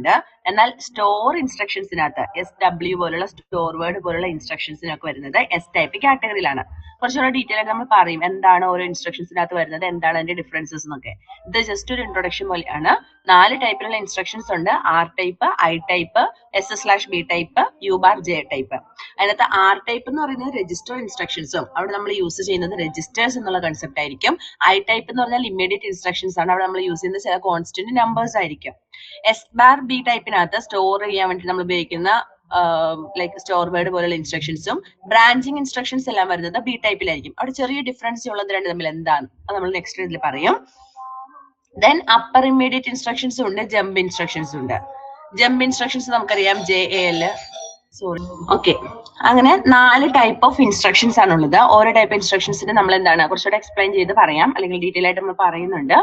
വരുന്നുണ്ട്. എന്നാൽ store ഇൻസ്ട്രക്ഷൻസിനകത്ത് SW പോലുള്ള സ്റ്റോർ വേർഡ് പോലുള്ള ഇൻസ്ട്രക്ഷൻസിനൊക്കെ വരുന്നത് S ടൈപ്പ് കാറ്റഗറിയിലാണ്. കുറച്ചുകൂടെ ഡീറ്റെയിൽ ആയിട്ട് നമ്മൾ പറയും എന്താണ് ഓരോ ഇൻസ്ട്രക്ഷൻസിനകത്ത് വരുന്നത്, എന്താണ് അതിന്റെ ഡിഫറൻസസ് എന്നൊക്കെ. ഇത് ജസ്റ്റ് ഒരു ഇൻട്രൊഡക്ഷൻ പോലെയാണ്. 4 ടൈപ്പിലുള്ള ഇൻസ്ട്രക്ഷൻസ് ഉണ്ട്. R type, I type, S/B type, U/J type. അതിനകത്ത് R ടൈപ്പ് എന്ന് പറയുന്നത് രജിസ്റ്റർ ഇൻസ്ട്രക്ഷൻസും അവിടെ നമ്മൾ യൂസ് ചെയ്യുന്നത് രജിസ്റ്റേഴ്സ് എന്നുള്ള കൺസെപ്റ്റ് ആയിരിക്കും. I ടൈപ്പ് എന്ന് പറഞ്ഞാൽ ഇമ്മീഡിയറ്റ് ഇൻസ്ട്രക്ഷൻസ് ആണ്. അവിടെ നമ്മൾ യൂസ് ചെയ്യുന്നത് ചില കോൺസ്റ്റന്റ് നമ്പേഴ്സ് ആയിരിക്കും. S/B ടൈപ്പിനകത്ത് സ്റ്റോർ ചെയ്യാൻ വേണ്ടി നമ്മൾ ഉപയോഗിക്കുന്ന ലൈക്ക് സ്റ്റോർ വേർഡ് പോലുള്ള ഇൻസ്ട്രക്ഷൻസും ബ്രാഞ്ചിങ് ഇൻസ്ട്രക്ഷൻസ് എല്ലാം വരുന്നത് B ടൈപ്പിലായിരിക്കും. അവിടെ ചെറിയ ഡിഫറൻസ് ഉള്ളത് രണ്ട് തമ്മിൽ എന്താണ് അത് നമ്മൾ നെക്സ്റ്റ് ഇതിൽ പറയും. ദെൻ അപ്പർ ഇമ്മീഡിയറ്റ് ഇൻസ്ട്രക്ഷൻസ് ഉണ്ട്, ജമ്പ് ഇൻസ്ട്രക്ഷൻസ് ഉണ്ട്. ജമ്പ് ഇൻസ്ട്രക്ഷൻസ് നമുക്കറിയാം JAL, സോറി, ഓക്കെ. അങ്ങനെ 4 ടൈപ്പ് ഓഫ് ഇൻസ്ട്രക്ഷൻസ് ആണുള്ളത്. ഓരോ ടൈപ്പ് ഇൻസ്ട്രക്ഷൻസിന് നമ്മൾ എന്താണ് കുറച്ചുകൂടെ എക്സ്പ്ലെയിൻ ചെയ്ത് പറയാം, അല്ലെങ്കിൽ ഡീറ്റെയിൽ ആയിട്ട് നമ്മൾ പറയുന്നുണ്ട്.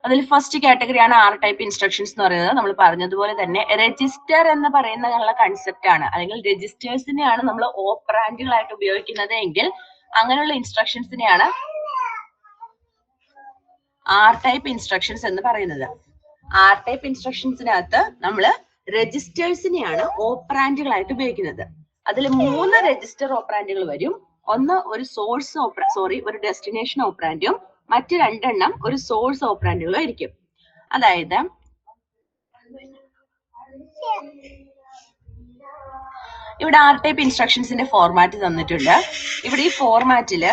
അതിൽ ഫസ്റ്റ് കാറ്റഗറിയാണ് R ടൈപ്പ് ഇൻസ്ട്രക്ഷൻസ് എന്ന് പറയുന്നത്. നമ്മൾ പറഞ്ഞതുപോലെ തന്നെ രജിസ്റ്റർ എന്ന് പറയുന്ന കൺസെപ്റ്റ് ആണ്, അല്ലെങ്കിൽ രജിസ്റ്റേഴ്സിനെയാണ് നമ്മൾ ഓപ്പറാൻഡുകളായിട്ട് ഉപയോഗിക്കുന്നത് എങ്കിൽ അങ്ങനെയുള്ള ഇൻസ്ട്രക്ഷൻസിനെയാണ് R ടൈപ്പ് ഇൻസ്ട്രക്ഷൻസ് എന്ന് പറയുന്നത്. R ടൈപ്പ് ഇൻസ്ട്രക്ഷൻസിനകത്ത് നമ്മൾ രജിസ്റ്റേഴ്സിനെയാണ് ഓപ്പറാൻഡുകളായിട്ട് ഉപയോഗിക്കുന്നത്. അതിൽ 3 രജിസ്റ്റർ ഓപ്പറാൻഡുകൾ വരും. ഒന്ന് ഒരു ഒരു ഡെസ്റ്റിനേഷൻ ഓപ്പറാൻഡും മറ്റ് 2 എണ്ണം ഒരു സോഴ്സ് ഓപ്പറാൻഡുകളും ആയിരിക്കും. അതായത് ഇവിടെ R ടൈപ്പ് ഇൻസ്ട്രക്ഷൻസിന്റെ ഫോർമാറ്റ് തന്നിട്ടുണ്ട്. ഇവിടെ ഈ ഫോർമാറ്റില്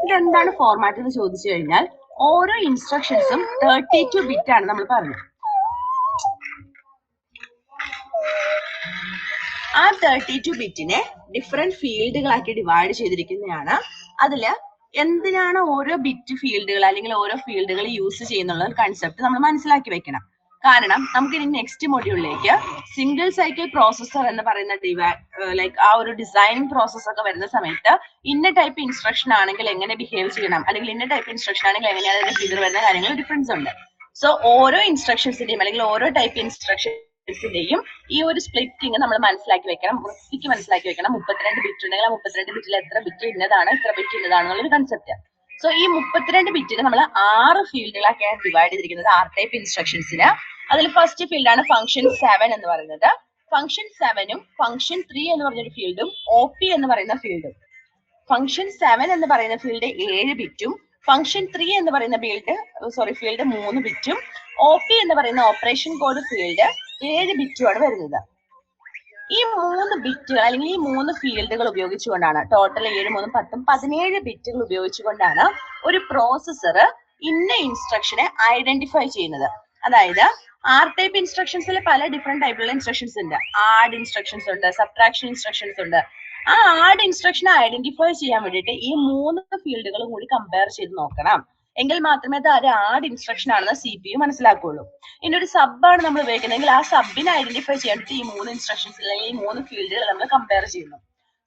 ഇതെന്താണ് ഫോർമാറ്റ് എന്ന് ചോദിച്ചു കഴിഞ്ഞാൽ ഓരോ ഇൻസ്ട്രക്ഷൻസും 32 ബിറ്റ് ആണ് നമ്മൾ പറഞ്ഞത്. ആ 32 ബിറ്റിനെ ഡിഫറെന്റ് ഫീൽഡുകളാക്കി ഡിവൈഡ് ചെയ്തിരിക്കുന്നതാണ്. അതില് എന്തിനാണ് ഓരോ ബിറ്റ് ഫീൽഡുകൾ അല്ലെങ്കിൽ ഓരോ ഫീൽഡുകൾ യൂസ് ചെയ്യുന്നുള്ള കൺസെപ്റ്റ് നമ്മൾ മനസ്സിലാക്കി വെക്കണം. കാരണം നമുക്ക് ഇനി നെക്സ്റ്റ് മൊഡ്യൂളിലേക്ക് സിംഗിൾ സൈക്കിൾ പ്രോസസർ എന്ന് പറയുന്ന ലൈക്ക് ആ ഒരു ഡിസൈനിങ് പ്രോസസ് ഒക്കെ വരുന്ന സമയത്ത് ഇന്ന ടൈപ്പ് ഇൻസ്ട്രക്ഷൻ ആണെങ്കിൽ എങ്ങനെ ബിഹേവ് ചെയ്യണം, അല്ലെങ്കിൽ ഇന്ന ടൈപ്പ് ഇൻസ്ട്രക്ഷൻ ആണെങ്കിൽ എങ്ങനെയാണ് അതിന്റെ ഫീൽഡ് വരുന്ന കാര്യങ്ങൾ ഡിഫറൻസ് ഉണ്ട്. സോ ഓരോ ഇൻസ്ട്രക്ഷൻസിന്റെയും അല്ലെങ്കിൽ ഓരോ ടൈപ്പ് ഇൻസ്ട്രക്ഷൻസിന്റെയും ഈ ഒരു സ്പ്ലിറ്റിംഗ് നമ്മൾ മനസ്സിലാക്കി വെക്കണം, വൃത്തിക്ക് മനസ്സിലാക്കി വെക്കണം. 32 ബിറ്റ് ഉണ്ടെങ്കിൽ ആ 32 ബിറ്റിൽ എത്ര ബിറ്റ് ഇന്നതാണ്, ഇത്ര ബിറ്റ് ഇന്നതാണ് എന്നുള്ളൊരു കൺസെപ്റ്റ്. സോ ഈ 32 ബിറ്റിന് നമ്മൾ 6 ഫീൽഡുകളൊക്കെയാണ് ഡിവൈഡ് ചെയ്തിരിക്കുന്നത് R ടൈപ്പ് ഇൻസ്ട്രക്ഷൻസിന്. അതിൽ ഫസ്റ്റ് ഫീൽഡാണ് ഫംഗ്ഷൻ 7 എന്ന് പറയുന്നത്. ഫംഗ്ഷൻ 7ഉം ഫംഗ്ഷൻ 3 എന്ന് പറഞ്ഞൊരു ഫീൽഡും OP എന്ന് പറയുന്ന ഫീൽഡും. ഫംഗ്ഷൻ 7 എന്ന് പറയുന്ന ഫീൽഡ് 7 ബിറ്റും ഫംഗ്ഷൻ 3 എന്ന് പറയുന്ന ഫീൽഡ് 3 ബിറ്റും OP എന്ന് പറയുന്ന ഓപ്പറേഷൻ കോഡ് ഫീൽഡ് 7 ബിറ്റുമാണ് വരുന്നത്. ഈ 3 ബിറ്റുകൾ അല്ലെങ്കിൽ ഈ 3 ഫീൽഡുകൾ ഉപയോഗിച്ചുകൊണ്ടാണ് ടോട്ടൽ 7, 3, 10, 17 ബിറ്റുകൾ ഉപയോഗിച്ചുകൊണ്ടാണ് ഒരു പ്രോസസ്സർ ഇന്ന ഇൻസ്ട്രക്ഷനെ ഐഡന്റിഫൈ ചെയ്യുന്നത്. അതായത് R ടൈപ്പ് ഇൻസ്ട്രക്ഷൻസിൽ പല ഡിഫറെന്റ് ടൈപ്പിലുള്ള ഇൻസ്ട്രക്ഷൻസ് ഉണ്ട്. ആഡ് ഇൻസ്ട്രക്ഷൻസ് ഉണ്ട്, സബ്ട്രാക്ഷൻ ഇൻസ്ട്രക്ഷൻസ് ഉണ്ട്. ആ ആഡ് ഇൻസ്ട്രക്ഷനെ ഐഡന്റിഫൈ ചെയ്യാൻ വേണ്ടിയിട്ട് ഈ 3 ഫീൽഡുകളും കൂടി കമ്പയർ ചെയ്ത് നോക്കണം. എങ്കിൽ മാത്രമേ അത് ഒരു ആഡ് ഇൻസ്ട്രക്ഷൻ ആണെന്ന് CPU മനസ്സിലാക്കുള്ളൂ. ഇനി ഒരു സബ് ആണ് നമ്മൾ ഉപയോഗിക്കുന്നതെങ്കിൽ ആ സബിനെ ഐഡന്റിഫൈ ചെയ്യാനായിട്ട് ഈ 3 ഇൻസ്ട്രക്ഷൻസ് അല്ലെങ്കിൽ ഈ 3 ഫീൽഡുകൾ നമ്മൾ കമ്പയർ ചെയ്യുന്നു.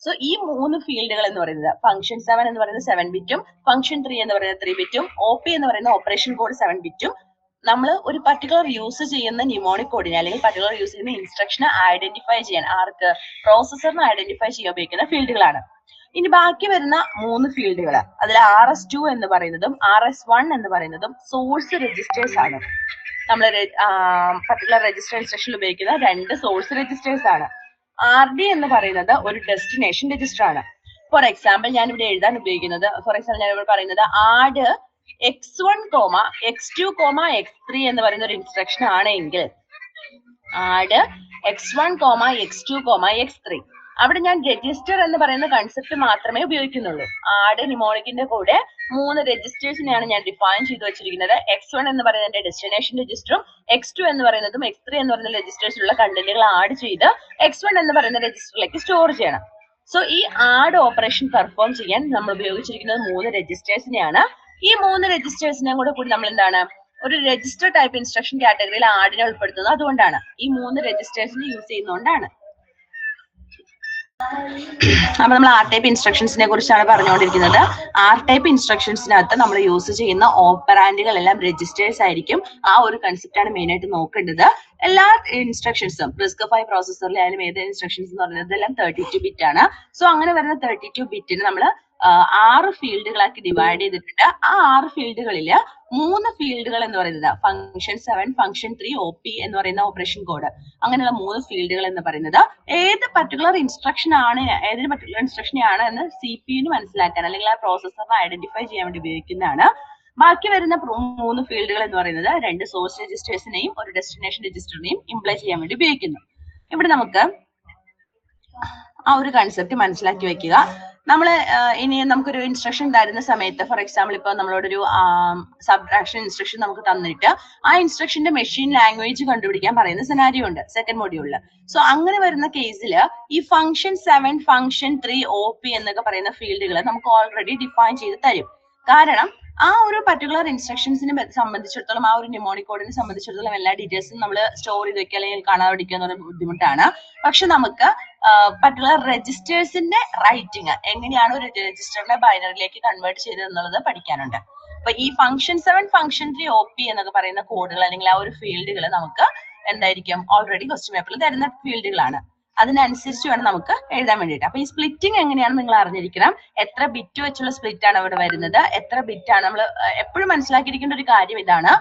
സോ ഈ 3 ഫീൽഡുകൾ എന്ന് പറയുന്നത് ഫംഗ്ഷൻ 7 എന്ന് പറയുന്നത് 7 ബിറ്റും ഫംഗ്ഷൻ 3 എന്ന് പറയുന്നത് 3 ബിറ്റും OP എന്ന് പറയുന്ന ഓപ്പറേഷൻ കോഡ് 7 ബിറ്റും നമ്മൾ ഒരു പർട്ടിക്കുലർ യൂസ് ചെയ്യുന്ന ന്യൂമോണിക് കോഡിനെ അല്ലെങ്കിൽ പർട്ടിക്കുലർ യൂസ് ചെയ്യുന്ന ഇൻസ്ട്രക്ഷനെ ഐഡന്റിഫൈ ചെയ്യാൻ പ്രോസസറിനെ ഐഡന്റിഫൈ ചെയ്യാൻ ഉപയോഗിക്കുന്ന ഫീൽഡുകളാണ്. ഇനി ബാക്കി വരുന്ന 3 ഫീൽഡുകൾ അതിൽ RS2 എന്ന് പറയുന്നതും RS1 എന്ന് പറയുന്നതും സോഴ്സ് രജിസ്റ്റേഴ്സ് ആണ്. നമ്മൾ പർട്ടിക്കുലർ രജിസ്റ്റർ ഇൻസ്ട്രക്ഷനിൽ ഉപയോഗിക്കുന്ന 2 സോഴ്സ് രജിസ്റ്റേഴ്സ് ആണ്. RD എന്ന് പറയുന്നത് ഒരു ഡെസ്റ്റിനേഷൻ രജിസ്റ്റർ ആണ്. ഫോർ എക്സാമ്പിൾ ഞാൻ ഇവിടെ എഴുതാൻ ഉപയോഗിക്കുന്നത് ആഡ് x1, x2, x3 എന്ന് പറയുന്ന ഒരു ഇൻസ്ട്രക്ഷൻ ആണെങ്കിൽ ആഡ് x1, x2, x3 അവിടെ ഞാൻ രജിസ്റ്റർ എന്ന് പറയുന്ന കൺസെപ്റ്റ് മാത്രമേ ഉപയോഗിക്കുന്നുള്ളൂ. ആഡ് ന്യൂമോണിക്കിന്റെ കൂടെ 3 രജിസ്റ്റേഴ്സിനെയാണ് ഞാൻ ഡിഫൈൻ ചെയ്ത് വെച്ചിരിക്കുന്നത്. x1 എന്ന് പറയുന്നത് ഡെസ്റ്റിനേഷൻ രജിസ്റ്ററും x2 എന്ന് പറയുന്നതും x3 എന്ന് പറയുന്ന രജിസ്റ്റേഴ്സിലുള്ള കണ്ടന്റുകൾ ആഡ് ചെയ്ത് x1 എന്ന് പറയുന്ന രജിസ്റ്ററിലേക്ക് സ്റ്റോർ ചെയ്യണം. സോ ഈ ആഡ് ഓപ്പറേഷൻ പെർഫോം ചെയ്യാൻ നമ്മൾ ഉപയോഗിച്ചിരിക്കുന്നത് 3 രജിസ്റ്റേഴ്സിനെയാണ്. ഈ 3 രജിസ്റ്റേഴ്സിനെ കൂടി നമ്മൾ എന്താണ് ഒരു രജിസ്റ്റർ ടൈപ്പ് ഇൻസ്ട്രക്ഷൻ കാറ്റഗറിയിൽ ആഡിനെ ഉൾപ്പെടുത്തുന്നത് അതുകൊണ്ടാണ്. ഈ 3 രജിസ്റ്റേഴ്സിനെ യൂസ് ചെയ്യുന്നതുകൊണ്ടാണ്. അപ്പൊ നമ്മൾ R ടൈപ്പ് ഇൻസ്ട്രക്ഷൻസിനെ കുറിച്ചാണ് പറഞ്ഞുകൊണ്ടിരിക്കുന്നത്. R ടൈപ്പ് ഇൻസ്ട്രക്ഷൻസിനകത്ത് നമ്മൾ യൂസ് ചെയ്യുന്ന ഓപ്പറാൻഡുകൾ എല്ലാം രജിസ്റ്റേഴ്സ് ആയിരിക്കും. ആ ഒരു കൺസെപ്റ്റ് ആണ് മെയിൻ ആയിട്ട് നോക്കേണ്ടത്. എല്ലാ ഇൻസ്ട്രക്ഷൻസും RISC-V പ്രോസസറിൽ ആയാലും ഏത് ഇൻസ്ട്രക്ഷൻസ് എന്ന് പറയുന്നത് എല്ലാം 32 ബിറ്റ് ആണ്. സോ അങ്ങനെ വരുന്ന 32 ബിറ്റിന് നമ്മൾ 6 ഫീൽഡുകളാക്കി ഡിവൈഡ് ചെയ്തിട്ടുണ്ട്. ആ 6 ഫീൽഡുകളില് 3 ഫീൽഡുകൾ എന്ന് പറയുന്നത് ഫംഗ്ഷൻ 7, ഫംഗ്ഷൻ 3, OP എന്ന് പറയുന്ന ഓപ്പറേഷൻ കോഡ്, അങ്ങനെയുള്ള 3 ഫീൽഡുകൾ എന്ന് പറയുന്നത് ഏത് പർട്ടിക്കുലർ ഇൻസ്ട്രക്ഷൻ ആണ്, ഏതൊരു പർട്ടിക്കുലർ ഇൻസ്ട്രക്ഷൻ ആണ് എന്ന് CPU മനസ്സിലാക്കാൻ അല്ലെങ്കിൽ ആ പ്രോസസ്സറിനെ ഐഡന്റിഫൈ ചെയ്യാൻ വേണ്ടി ഉപയോഗിക്കുന്നതാണ്. ബാക്കി വരുന്ന 3 ഫീൽഡുകൾ എന്ന് പറയുന്നത് 2 സോഴ്സ് രജിസ്റ്റേഴ്സിനെയും ഒരു ഡെസ്റ്റിനേഷൻ രജിസ്റ്ററിനെയും ഇംപ്ലൈ ചെയ്യാൻ വേണ്ടി ഉപയോഗിക്കുന്നു. ഇവിടെ നമുക്ക് ആ ഒരു കൺസെപ്റ്റ് മനസ്സിലാക്കി വെക്കുക. നമ്മൾ ഇനി നമുക്കൊരു ഇൻസ്ട്രക്ഷൻ തരുന്ന സമയത്ത്, ഫോർ എക്സാമ്പിൾ ഇപ്പൊ നമ്മളോടൊരു സബ്ട്രാക്ഷൻ ഇൻസ്ട്രക്ഷൻ നമുക്ക് തന്നിട്ട് ആ ഇൻസ്ട്രക്ഷന്റെ മെഷീൻ ലാംഗ്വേജ് കണ്ടുപിടിക്കാൻ പറയുന്ന സിനാരിയോ ഉണ്ട് സെക്കൻഡ് മോഡ്യൂളിൽ. സോ അങ്ങനെ വരുന്ന കേസിൽ ഈ ഫംഗ്ഷൻ 7, ഫംഗ്ഷൻ 3, OP എന്നൊക്കെ പറയുന്ന ഫീൽഡുകൾ നമുക്ക് ഓൾറെഡി ഡിഫൈൻ ചെയ്ത് തരും. കാരണം ആ ഒരു പർട്ടിക്കുലർ ഇൻസ്ട്രക്ഷൻസിനെ സംബന്ധിച്ചിടത്തോളം, ആ ഒരു ന്യൂമോണിക് കോഡിനെ സംബന്ധിച്ചിടത്തോളം എല്ലാ ഡീറ്റെയിൽസും നമ്മൾ സ്റ്റോർ ചെയ്ത് വെക്കുക അല്ലെങ്കിൽ കാണാതിരിക്കുക എന്ന് പറയുന്ന ബുദ്ധിമുട്ടാണ്. പക്ഷെ നമുക്ക് പർട്ടിക്കുലർ രജിസ്റ്റേഴ്സിന്റെ റൈറ്റിംഗ് എങ്ങനെയാണ് ഒരു രജിസ്റ്ററിനെ ബൈനറിയിലേക്ക് കൺവേർട്ട് ചെയ്തത് എന്നുള്ളത് പഠിക്കാനുണ്ട്. അപ്പൊ ഈ ഫംഗ്ഷൻ 7, ഫംഗ്ഷൻ 3, OP എന്നൊക്കെ പറയുന്ന കോഡുകൾ അല്ലെങ്കിൽ ആ ഒരു ഫീൽഡുകൾ നമുക്ക് എന്തായിരിക്കും ഓൾറെഡി ക്വസ്റ്റ്യൻ പേപ്പറിൽ തരുന്ന ഫീൽഡുകളാണ്. അതിനനുസരിച്ച് വേണം നമുക്ക് എഴുതാൻ വേണ്ടിയിട്ട്. അപ്പൊ ഈ സ്പ്ലിറ്റിംഗ് എങ്ങനെയാണ് നിങ്ങൾ അറിഞ്ഞിരിക്കണം. എത്ര ബിറ്റ് വെച്ചുള്ള സ്പ്ലിറ്റ് ആണ് അവിടെ വരുന്നത്, എത്ര ബിറ്റ് ആണ്. നമ്മൾ എപ്പോഴും മനസ്സിലാക്കിയിരിക്കേണ്ട ഒരു കാര്യം ഇതാണ്,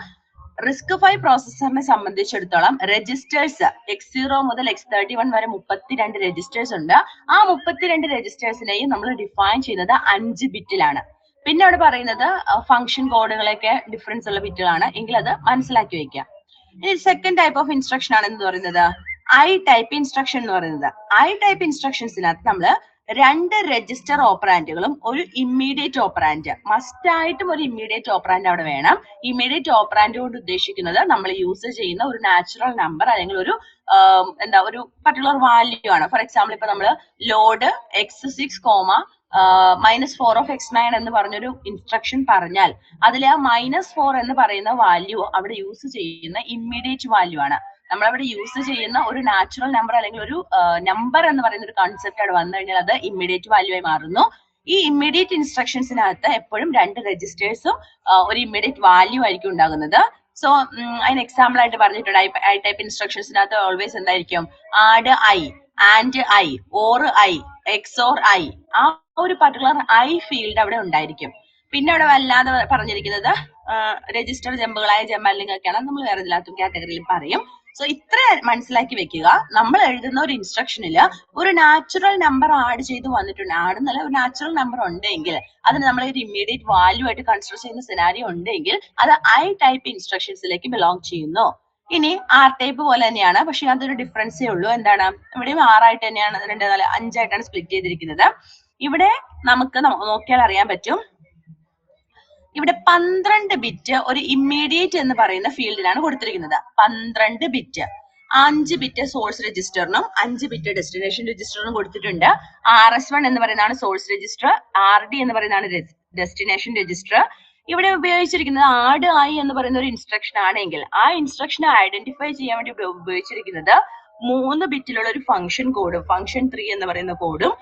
RISC-V പ്രോസസ്സറിനെ സംബന്ധിച്ചിടത്തോളം രജിസ്റ്റേഴ്സ് X0 മുതൽ X31 വരെ 32 രജിസ്റ്റേഴ്സ് ഉണ്ട്. ആ 32 രജിസ്റ്റേഴ്സിനെയും നമ്മൾ ഡിഫൈൻ ചെയ്യുന്നത് 5 ബിറ്റിലാണ്. പിന്നെ അവിടെ പറയുന്നത് ഫംഗ്ഷൻ കോഡുകളൊക്കെ ഡിഫറൻസ് ഉള്ള ബിറ്റുകളാണ് എങ്കിൽ അത് മനസ്സിലാക്കി വെക്കുക. ഇനി സെക്കൻഡ് ടൈപ്പ് ഓഫ് ഇൻസ്ട്രക്ഷൻ ആണ് എന്ന് പറയുന്നത് I ടൈപ്പ് ഇൻസ്ട്രക്ഷൻ എന്ന് പറയുന്നത്. I ടൈപ്പ് ഇൻസ്ട്രക്ഷൻസിനകത്ത് നമ്മൾ 2 രജിസ്റ്റർ ഓപ്പറാൻഡുകളും ഒരു ഇമ്മീഡിയറ്റ് ഓപ്പറാൻഡ്, മസ്റ്റ് ആയിട്ടും ഒരു ഇമ്മീഡിയറ്റ് ഓപ്പറാൻഡ് അവിടെ വേണം. ഇമ്മീഡിയറ്റ് ഓപ്പറാൻഡ് കൊണ്ട് ഉദ്ദേശിക്കുന്നത് നമ്മൾ യൂസ് ചെയ്യുന്ന ഒരു നാച്ചുറൽ നമ്പർ അല്ലെങ്കിൽ ഒരു ഒരു പർട്ടിക്കുലർ വാല്യൂ ആണ്. ഫോർ എക്സാമ്പിൾ ഇപ്പൊ നമ്മൾ ലോഡ് x6, -4 of x9 എന്ന് പറഞ്ഞൊരു ഇൻസ്ട്രക്ഷൻ പറഞ്ഞാൽ അതിൽ ആ -4 എന്ന് പറയുന്ന വാല്യൂ അവിടെ യൂസ് ചെയ്യുന്ന ഇമ്മീഡിയറ്റ് വാല്യൂ ആണ്. നമ്മളവിടെ യൂസ് ചെയ്യുന്ന ഒരു നാച്ചുറൽ നമ്പർ അല്ലെങ്കിൽ ഒരു നമ്പർ എന്ന് പറയുന്ന ഒരു കോൺസെപ്റ്റ് അവിടെ വന്നു കഴിഞ്ഞാൽ അത് ഇമ്മീഡിയറ്റ് വാല്യൂ ആയി മാറുന്നു. ഈ ഇമ്മീഡിയറ്റ് ഇൻസ്ട്രക്ഷൻസിനകത്ത് എപ്പോഴും 2 രജിസ്റ്റേഴ്സും ഒരു ഇമ്മീഡിയറ്റ് വാല്യൂ ആയിരിക്കും ഉണ്ടാകുന്നത്. സോ അതിന് എക്സാമ്പിൾ ആയിട്ട് പറഞ്ഞിട്ടുണ്ട് I ടൈപ്പ് ഇൻസ്ട്രക്ഷൻസിനകത്ത് ഓൾവേസ് എന്തായിരിക്കും add I, and I, or I, XOR I, ആ ഒരു പർട്ടിക്കുലർ I ഫീൽഡ് അവിടെ ഉണ്ടായിരിക്കും. പിന്നെ അവിടെ വല്ലാതെ പറഞ്ഞിരിക്കുന്നത് രജിസ്റ്റർ ജമ്പുകളായ ജമ്പലിംഗ് ഒക്കെയാണ്, നമ്മൾ വേറെ ഇതിനകത്തും കാറ്റഗറിയിൽ പറയും. സോ ഇത്ര മനസ്സിലാക്കി വെക്കുക. നമ്മൾ എഴുതുന്ന ഒരു ഇൻസ്ട്രക്ഷനിൽ ഒരു നാച്ചുറൽ നമ്പർ ആഡ് ചെയ്ത് വന്നിട്ടുണ്ട്, ആഡ് എന്നല്ല ഒരു നാച്ചുറൽ നമ്പർ ഉണ്ടെങ്കിൽ അതിന് നമ്മൾ ഒരു ഇമ്മീഡിയറ്റ് വാല്യൂ ആയിട്ട് കൺസിഡർ ചെയ്യുന്ന സിനാരിയോ ഉണ്ടെങ്കിൽ അത് I ടൈപ്പ് ഇൻസ്ട്രക്ഷൻസിലേക്ക് ബിലോങ് ചെയ്യുന്നു. ഇനി R ടൈപ്പ് പോലെ തന്നെയാണ്, പക്ഷെ അതൊരു ഡിഫറൻസേ ഉള്ളൂ. എന്താണ്, ഇവിടെയും 6 ആയിട്ട് തന്നെയാണ്, 2, 4, 5 ആയിട്ടാണ് സ്പ്ലിറ്റ് ചെയ്തിരിക്കുന്നത്. ഇവിടെ നമുക്ക് നോക്കിയാൽ അറിയാൻ പറ്റും, ഇവിടെ 12 ബിറ്റ് ഒരു ഇമ്മീഡിയറ്റ് എന്ന് പറയുന്ന ഫീൽഡിലാണ് കൊടുത്തിരിക്കുന്നത്. 12 ബിറ്റ്, 5 ബിറ്റ് സോഴ്സ് രജിസ്റ്ററിനും 5 ബിറ്റ് ഡെസ്റ്റിനേഷൻ രജിസ്റ്ററിനും കൊടുത്തിട്ടുണ്ട്. RS1 എന്ന് പറയുന്നതാണ് സോഴ്സ് രജിസ്റ്റർ, RD എന്ന് പറയുന്നതാണ് ഡെസ്റ്റിനേഷൻ രജിസ്റ്റർ. ഇവിടെ ഉപയോഗിച്ചിരിക്കുന്നത് ആഡ് I എന്ന് പറയുന്ന ഒരു ഇൻസ്ട്രക്ഷൻ ആണെങ്കിൽ ആ ഇൻസ്ട്രക്ഷനെ ഐഡന്റിഫൈ ചെയ്യാൻ വേണ്ടി ഉപയോഗിച്ചിരിക്കുന്നത് 3 ബിറ്റിലുള്ള ഒരു ഫംഗ്ഷൻ കോഡ്, ഫംഗ്ഷൻ 3 എന്ന് പറയുന്ന കോഡും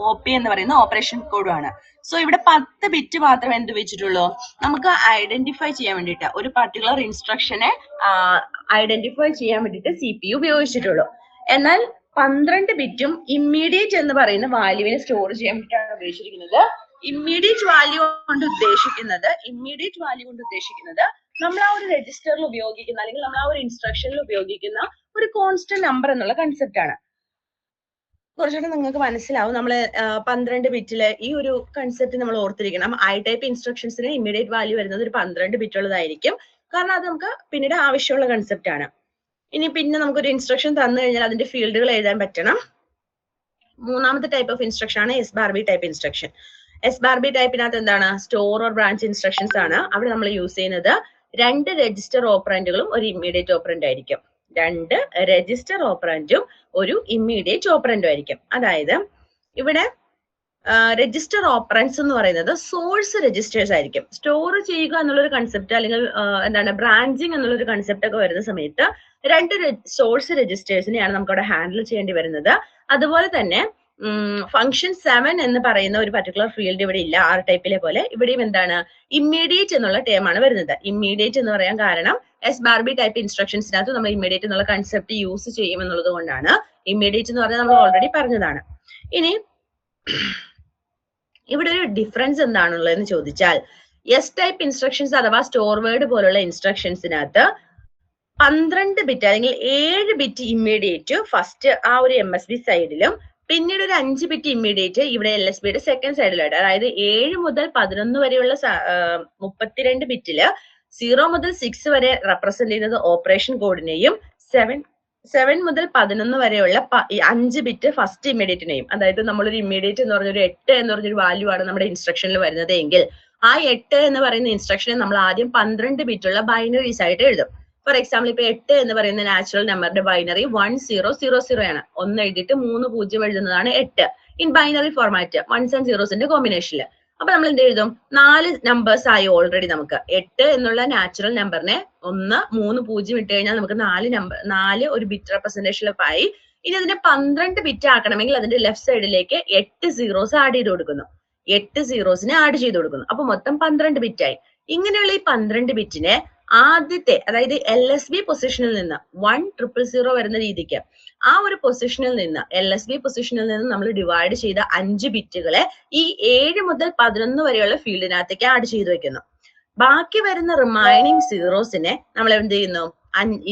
OP എന്ന് പറയുന്ന ഓപ്പറേഷൻ കോഡും ആണ്. സോ ഇവിടെ 10 ബിറ്റ് മാത്രമേ എന്ത് വെച്ചിട്ടുള്ളൂ, നമുക്ക് ഐഡന്റിഫൈ ചെയ്യാൻ വേണ്ടിയിട്ട് ഒരു പർട്ടിക്കുലർ ഇൻസ്ട്രക്ഷനെ ഐഡന്റിഫൈ ചെയ്യാൻ വേണ്ടിയിട്ട് CPU ഉപയോഗിച്ചിട്ടുള്ളൂ. എന്നാൽ 12 ബിറ്റും ഇമ്മീഡിയറ്റ് എന്ന് പറയുന്ന വാല്യൂവിനെ സ്റ്റോർ ചെയ്യാൻ വേണ്ടിയിട്ടാണ് ഉപയോഗിച്ചിരിക്കുന്നത്. ഇമ്മീഡിയറ്റ് വാല്യൂ കൊണ്ട് ഉദ്ദേശിക്കുന്നത് നമ്മൾ ആ ഒരു രജിസ്റ്ററിൽ ഉപയോഗിക്കുന്ന അല്ലെങ്കിൽ നമ്മൾ ആ ഒരു ഇൻസ്ട്രക്ഷനിൽ ഉപയോഗിക്കുന്ന ഒരു കോൺസ്റ്റന്റ് നമ്പർ എന്നുള്ള കൺസെപ്റ്റ് ആണ്. കുറച്ചുകൂടെ നിങ്ങൾക്ക് മനസ്സിലാവും. നമ്മൾ 12 ബിറ്റില് ഈ ഒരു കൺസെപ്റ്റ് നമ്മൾ ഓർത്തിരിക്കണം. I ടൈപ്പ് ഇൻസ്ട്രക്ഷൻസിന് ഇമ്മീഡിയറ്റ് വാല്യൂ വരുന്നത് ഒരു 12 ബിറ്റ് ഉള്ളതായിരിക്കും. കാരണം അത് നമുക്ക് പിന്നീട് ആവശ്യമുള്ള കൺസെപ്റ്റ് ആണ്. ഇനി പിന്നെ നമുക്കൊരു ഇൻസ്ട്രക്ഷൻ തന്നു കഴിഞ്ഞാൽ അതിന്റെ ഫീൽഡുകൾ എഴുതാൻ പറ്റണം. മൂന്നാമത്തെ ടൈപ്പ് ഓഫ് ഇൻസ്ട്രക്ഷൻ ആണ് SBARB ടൈപ്പ് ഇൻസ്ട്രക്ഷൻ. SBARB ടൈപ്പിനകത്ത് എന്താണ്, സ്റ്റോർ ഓർ ബ്രാഞ്ച് ഇൻസ്ട്രക്ഷൻസ് ആണ്. അവിടെ നമ്മൾ യൂസ് ചെയ്യുന്നത് 2 രജിസ്റ്റർ ഓപ്പറൻഡുകളും ഒരു ഇമ്മീഡിയറ്റ് ഓപ്പറൻഡ് ആയിരിക്കും. 2 രജിസ്റ്റർ ഓപ്പറൻഡും ഒരു ഇമ്മീഡിയറ്റ് ഓപ്പറൻഡും ആയിരിക്കും. അതായത് ഇവിടെ രജിസ്റ്റർ ഓപ്പറൻസ് എന്ന് പറയുന്നത് സോഴ്സ് രജിസ്റ്റേഴ്സ് ആയിരിക്കും. സ്റ്റോർ ചെയ്യുക എന്നുള്ളൊരു കൺസെപ്റ്റ് അല്ലെങ്കിൽ എന്താണ് ബ്രാഞ്ചിങ് എന്നുള്ളൊരു കൺസെപ്റ്റ് ഒക്കെ വരുന്ന സമയത്ത് 2 സോഴ്സ് രജിസ്റ്റേഴ്സിനെയാണ് നമുക്ക് അവിടെ ഹാൻഡിൽ ചെയ്യേണ്ടി വരുന്നത്. അതുപോലെ തന്നെ ഫംഗ്ഷൻ 7 എന്ന് പറയുന്ന ഒരു പർട്ടിക്കുലർ ഫീൽഡ് ഇവിടെ ഇല്ല. R ടൈപ്പിലെ പോലെ ഇവിടെയും എന്താണ്, ഇമ്മീഡിയറ്റ് എന്നുള്ള ടേം ആണ് വരുന്നത്. ഇമ്മീഡിയറ്റ് എന്ന് പറയാൻ കാരണം SBARB ടൈപ്പ് ഇൻസ്ട്രക്ഷൻസിനകത്ത് നമ്മൾ ഇമ്മീഡിയറ്റ് എന്നുള്ള കൺസെപ്റ്റ് യൂസ് ചെയ്യും എന്നുള്ളത് കൊണ്ടാണ്. ഇമ്മീഡിയറ്റ് എന്ന് പറഞ്ഞാൽ നമ്മൾ ഓൾറെഡി പറഞ്ഞതാണ്. ഇനി ഇവിടെ ഒരു ഡിഫറൻസ് എന്താണുള്ളതെന്ന് ചോദിച്ചാൽ എസ് ടൈപ്പ് ഇൻസ്ട്രക്ഷൻസ് അഥവാ സ്റ്റോർ വേർഡ് പോലുള്ള ഇൻസ്ട്രക്ഷൻസിനകത്ത് 12 ബിറ്റ് അല്ലെങ്കിൽ 7 ബിറ്റ് ഇമ്മീഡിയറ്റ് ഫസ്റ്റ് ആ ഒരു MSB സൈഡിലും പിന്നീട് ഒരു 5 ബിറ്റ് ഇമ്മീഡിയറ്റ് ഇവിടെ LSBയുടെ സെക്കൻഡ് സൈഡിലായിട്ട്, അതായത് 7 മുതൽ 11 വരെയുള്ള 32 ബിറ്റില് 0 മുതൽ 6 വരെ റെപ്രസെന്റ് ചെയ്യുന്നത് ഓപ്പറേഷൻ കോഡിനെയും 7 മുതൽ 11 വരെയുള്ള 5 ബിറ്റ് ഫസ്റ്റ് ഇമ്മീഡിയറ്റിനെയും, അതായത് നമ്മളൊരു ഇമ്മീഡിയറ്റ് എന്ന് പറഞ്ഞൊരു 8 എന്ന് പറഞ്ഞൊരു വാല്യൂ ആണ് നമ്മുടെ ഇൻസ്ട്രക്ഷനിൽ വരുന്നത് എങ്കിൽ ആ 8 എന്ന് പറയുന്ന ഇൻസ്ട്രക്ഷനെ നമ്മൾ ആദ്യം 12 ബിറ്റുള്ള ബൈനറീസ് ആയിട്ട് എഴുതും. ഫോർ എക്സാമ്പിൾ ഇപ്പൊ 8 എന്ന് പറയുന്ന നാച്ചുറൽ നമ്പറിന്റെ ബൈനറി 1000 ആണ്. 1 എഴുതിയിട്ട് 3 0 എഴുതുന്നതാണ് 8 in binary format, ones and സീറോസിന്റെ കോമ്പിനേഷനിൽ. അപ്പൊ നമ്മൾ എന്ത് എഴുതും? 4 നമ്പേഴ്സ് ആയി ഓൾറെഡി നമുക്ക് 8 എന്നുള്ള നാച്ചുറൽ നമ്പറിനെ 1 3 0 ഇട്ട് കഴിഞ്ഞാൽ നമുക്ക് 4 ഒരു ബിറ്റ് റെപ്രസെന്റേഷനിലായി. ഇനി അതിനെ 12 ബിറ്റ് ആക്കണമെങ്കിൽ അതിന്റെ ലെഫ്റ്റ് സൈഡിലേക്ക് 8 സീറോസ് ആഡ് ചെയ്ത് കൊടുക്കുന്നു. 8 സീറോസിനെ ആഡ് ചെയ്ത് കൊടുക്കുന്നു. അപ്പൊ മൊത്തം 12 ബിറ്റ് ആയി. ഇങ്ങനെയുള്ള ഈ 12 ബിറ്റിനെ ആദ്യത്തെ, അതായത് LSB പൊസിഷനിൽ നിന്ന് 1000 വരുന്ന രീതിക്ക് ആ ഒരു പൊസിഷനിൽ നിന്ന് LSB പൊസിഷനിൽ നിന്ന് നമ്മൾ ഡിവൈഡ് ചെയ്ത 5 ബിറ്റുകളെ ഈ 7 മുതൽ 11 വരെയുള്ള ഫീൽഡിനകത്തേക്ക് ആഡ് ചെയ്ത് വെക്കുന്നു. ബാക്കി വരുന്ന റിമൈനിങ് സീറോസിനെ നമ്മൾ എന്ത് ചെയ്യുന്നു?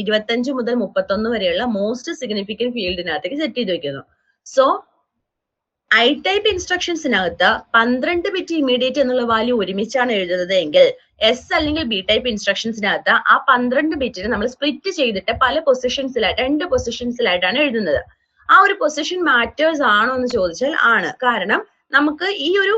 25 മുതൽ 31 വരെയുള്ള മോസ്റ്റ് സിഗ്നിഫിക്കന്റ് ഫീൽഡിനകത്തേക്ക് സെറ്റ് ചെയ്ത് വെക്കുന്നു. സോ ഐ ടൈപ്പ് ഇൻസ്ട്രക്ഷൻസിനകത്ത് 12 ബിറ്റ് ഇമ്മീഡിയറ്റ് എന്നുള്ള വാല്യൂ ഒരുമിച്ചാണ് എഴുതുന്നത് എങ്കിൽ എസ് അല്ലെങ്കിൽ ബി ടൈപ്പ് ഇൻസ്ട്രക്ഷൻസിനകത്ത് ആ 12 ബിറ്റിനെ നമ്മൾ സ്പ്ലിറ്റ് ചെയ്തിട്ട് പല പൊസിഷൻസിലായിട്ട് 2 പൊസിഷൻസിലായിട്ടാണ് എഴുതുന്നത്. ആ ഒരു പൊസിഷൻ മാറ്റേഴ്സ് ആണോ എന്ന് ചോദിച്ചാൽ ആണ്. കാരണം നമുക്ക് ഈ ഒരു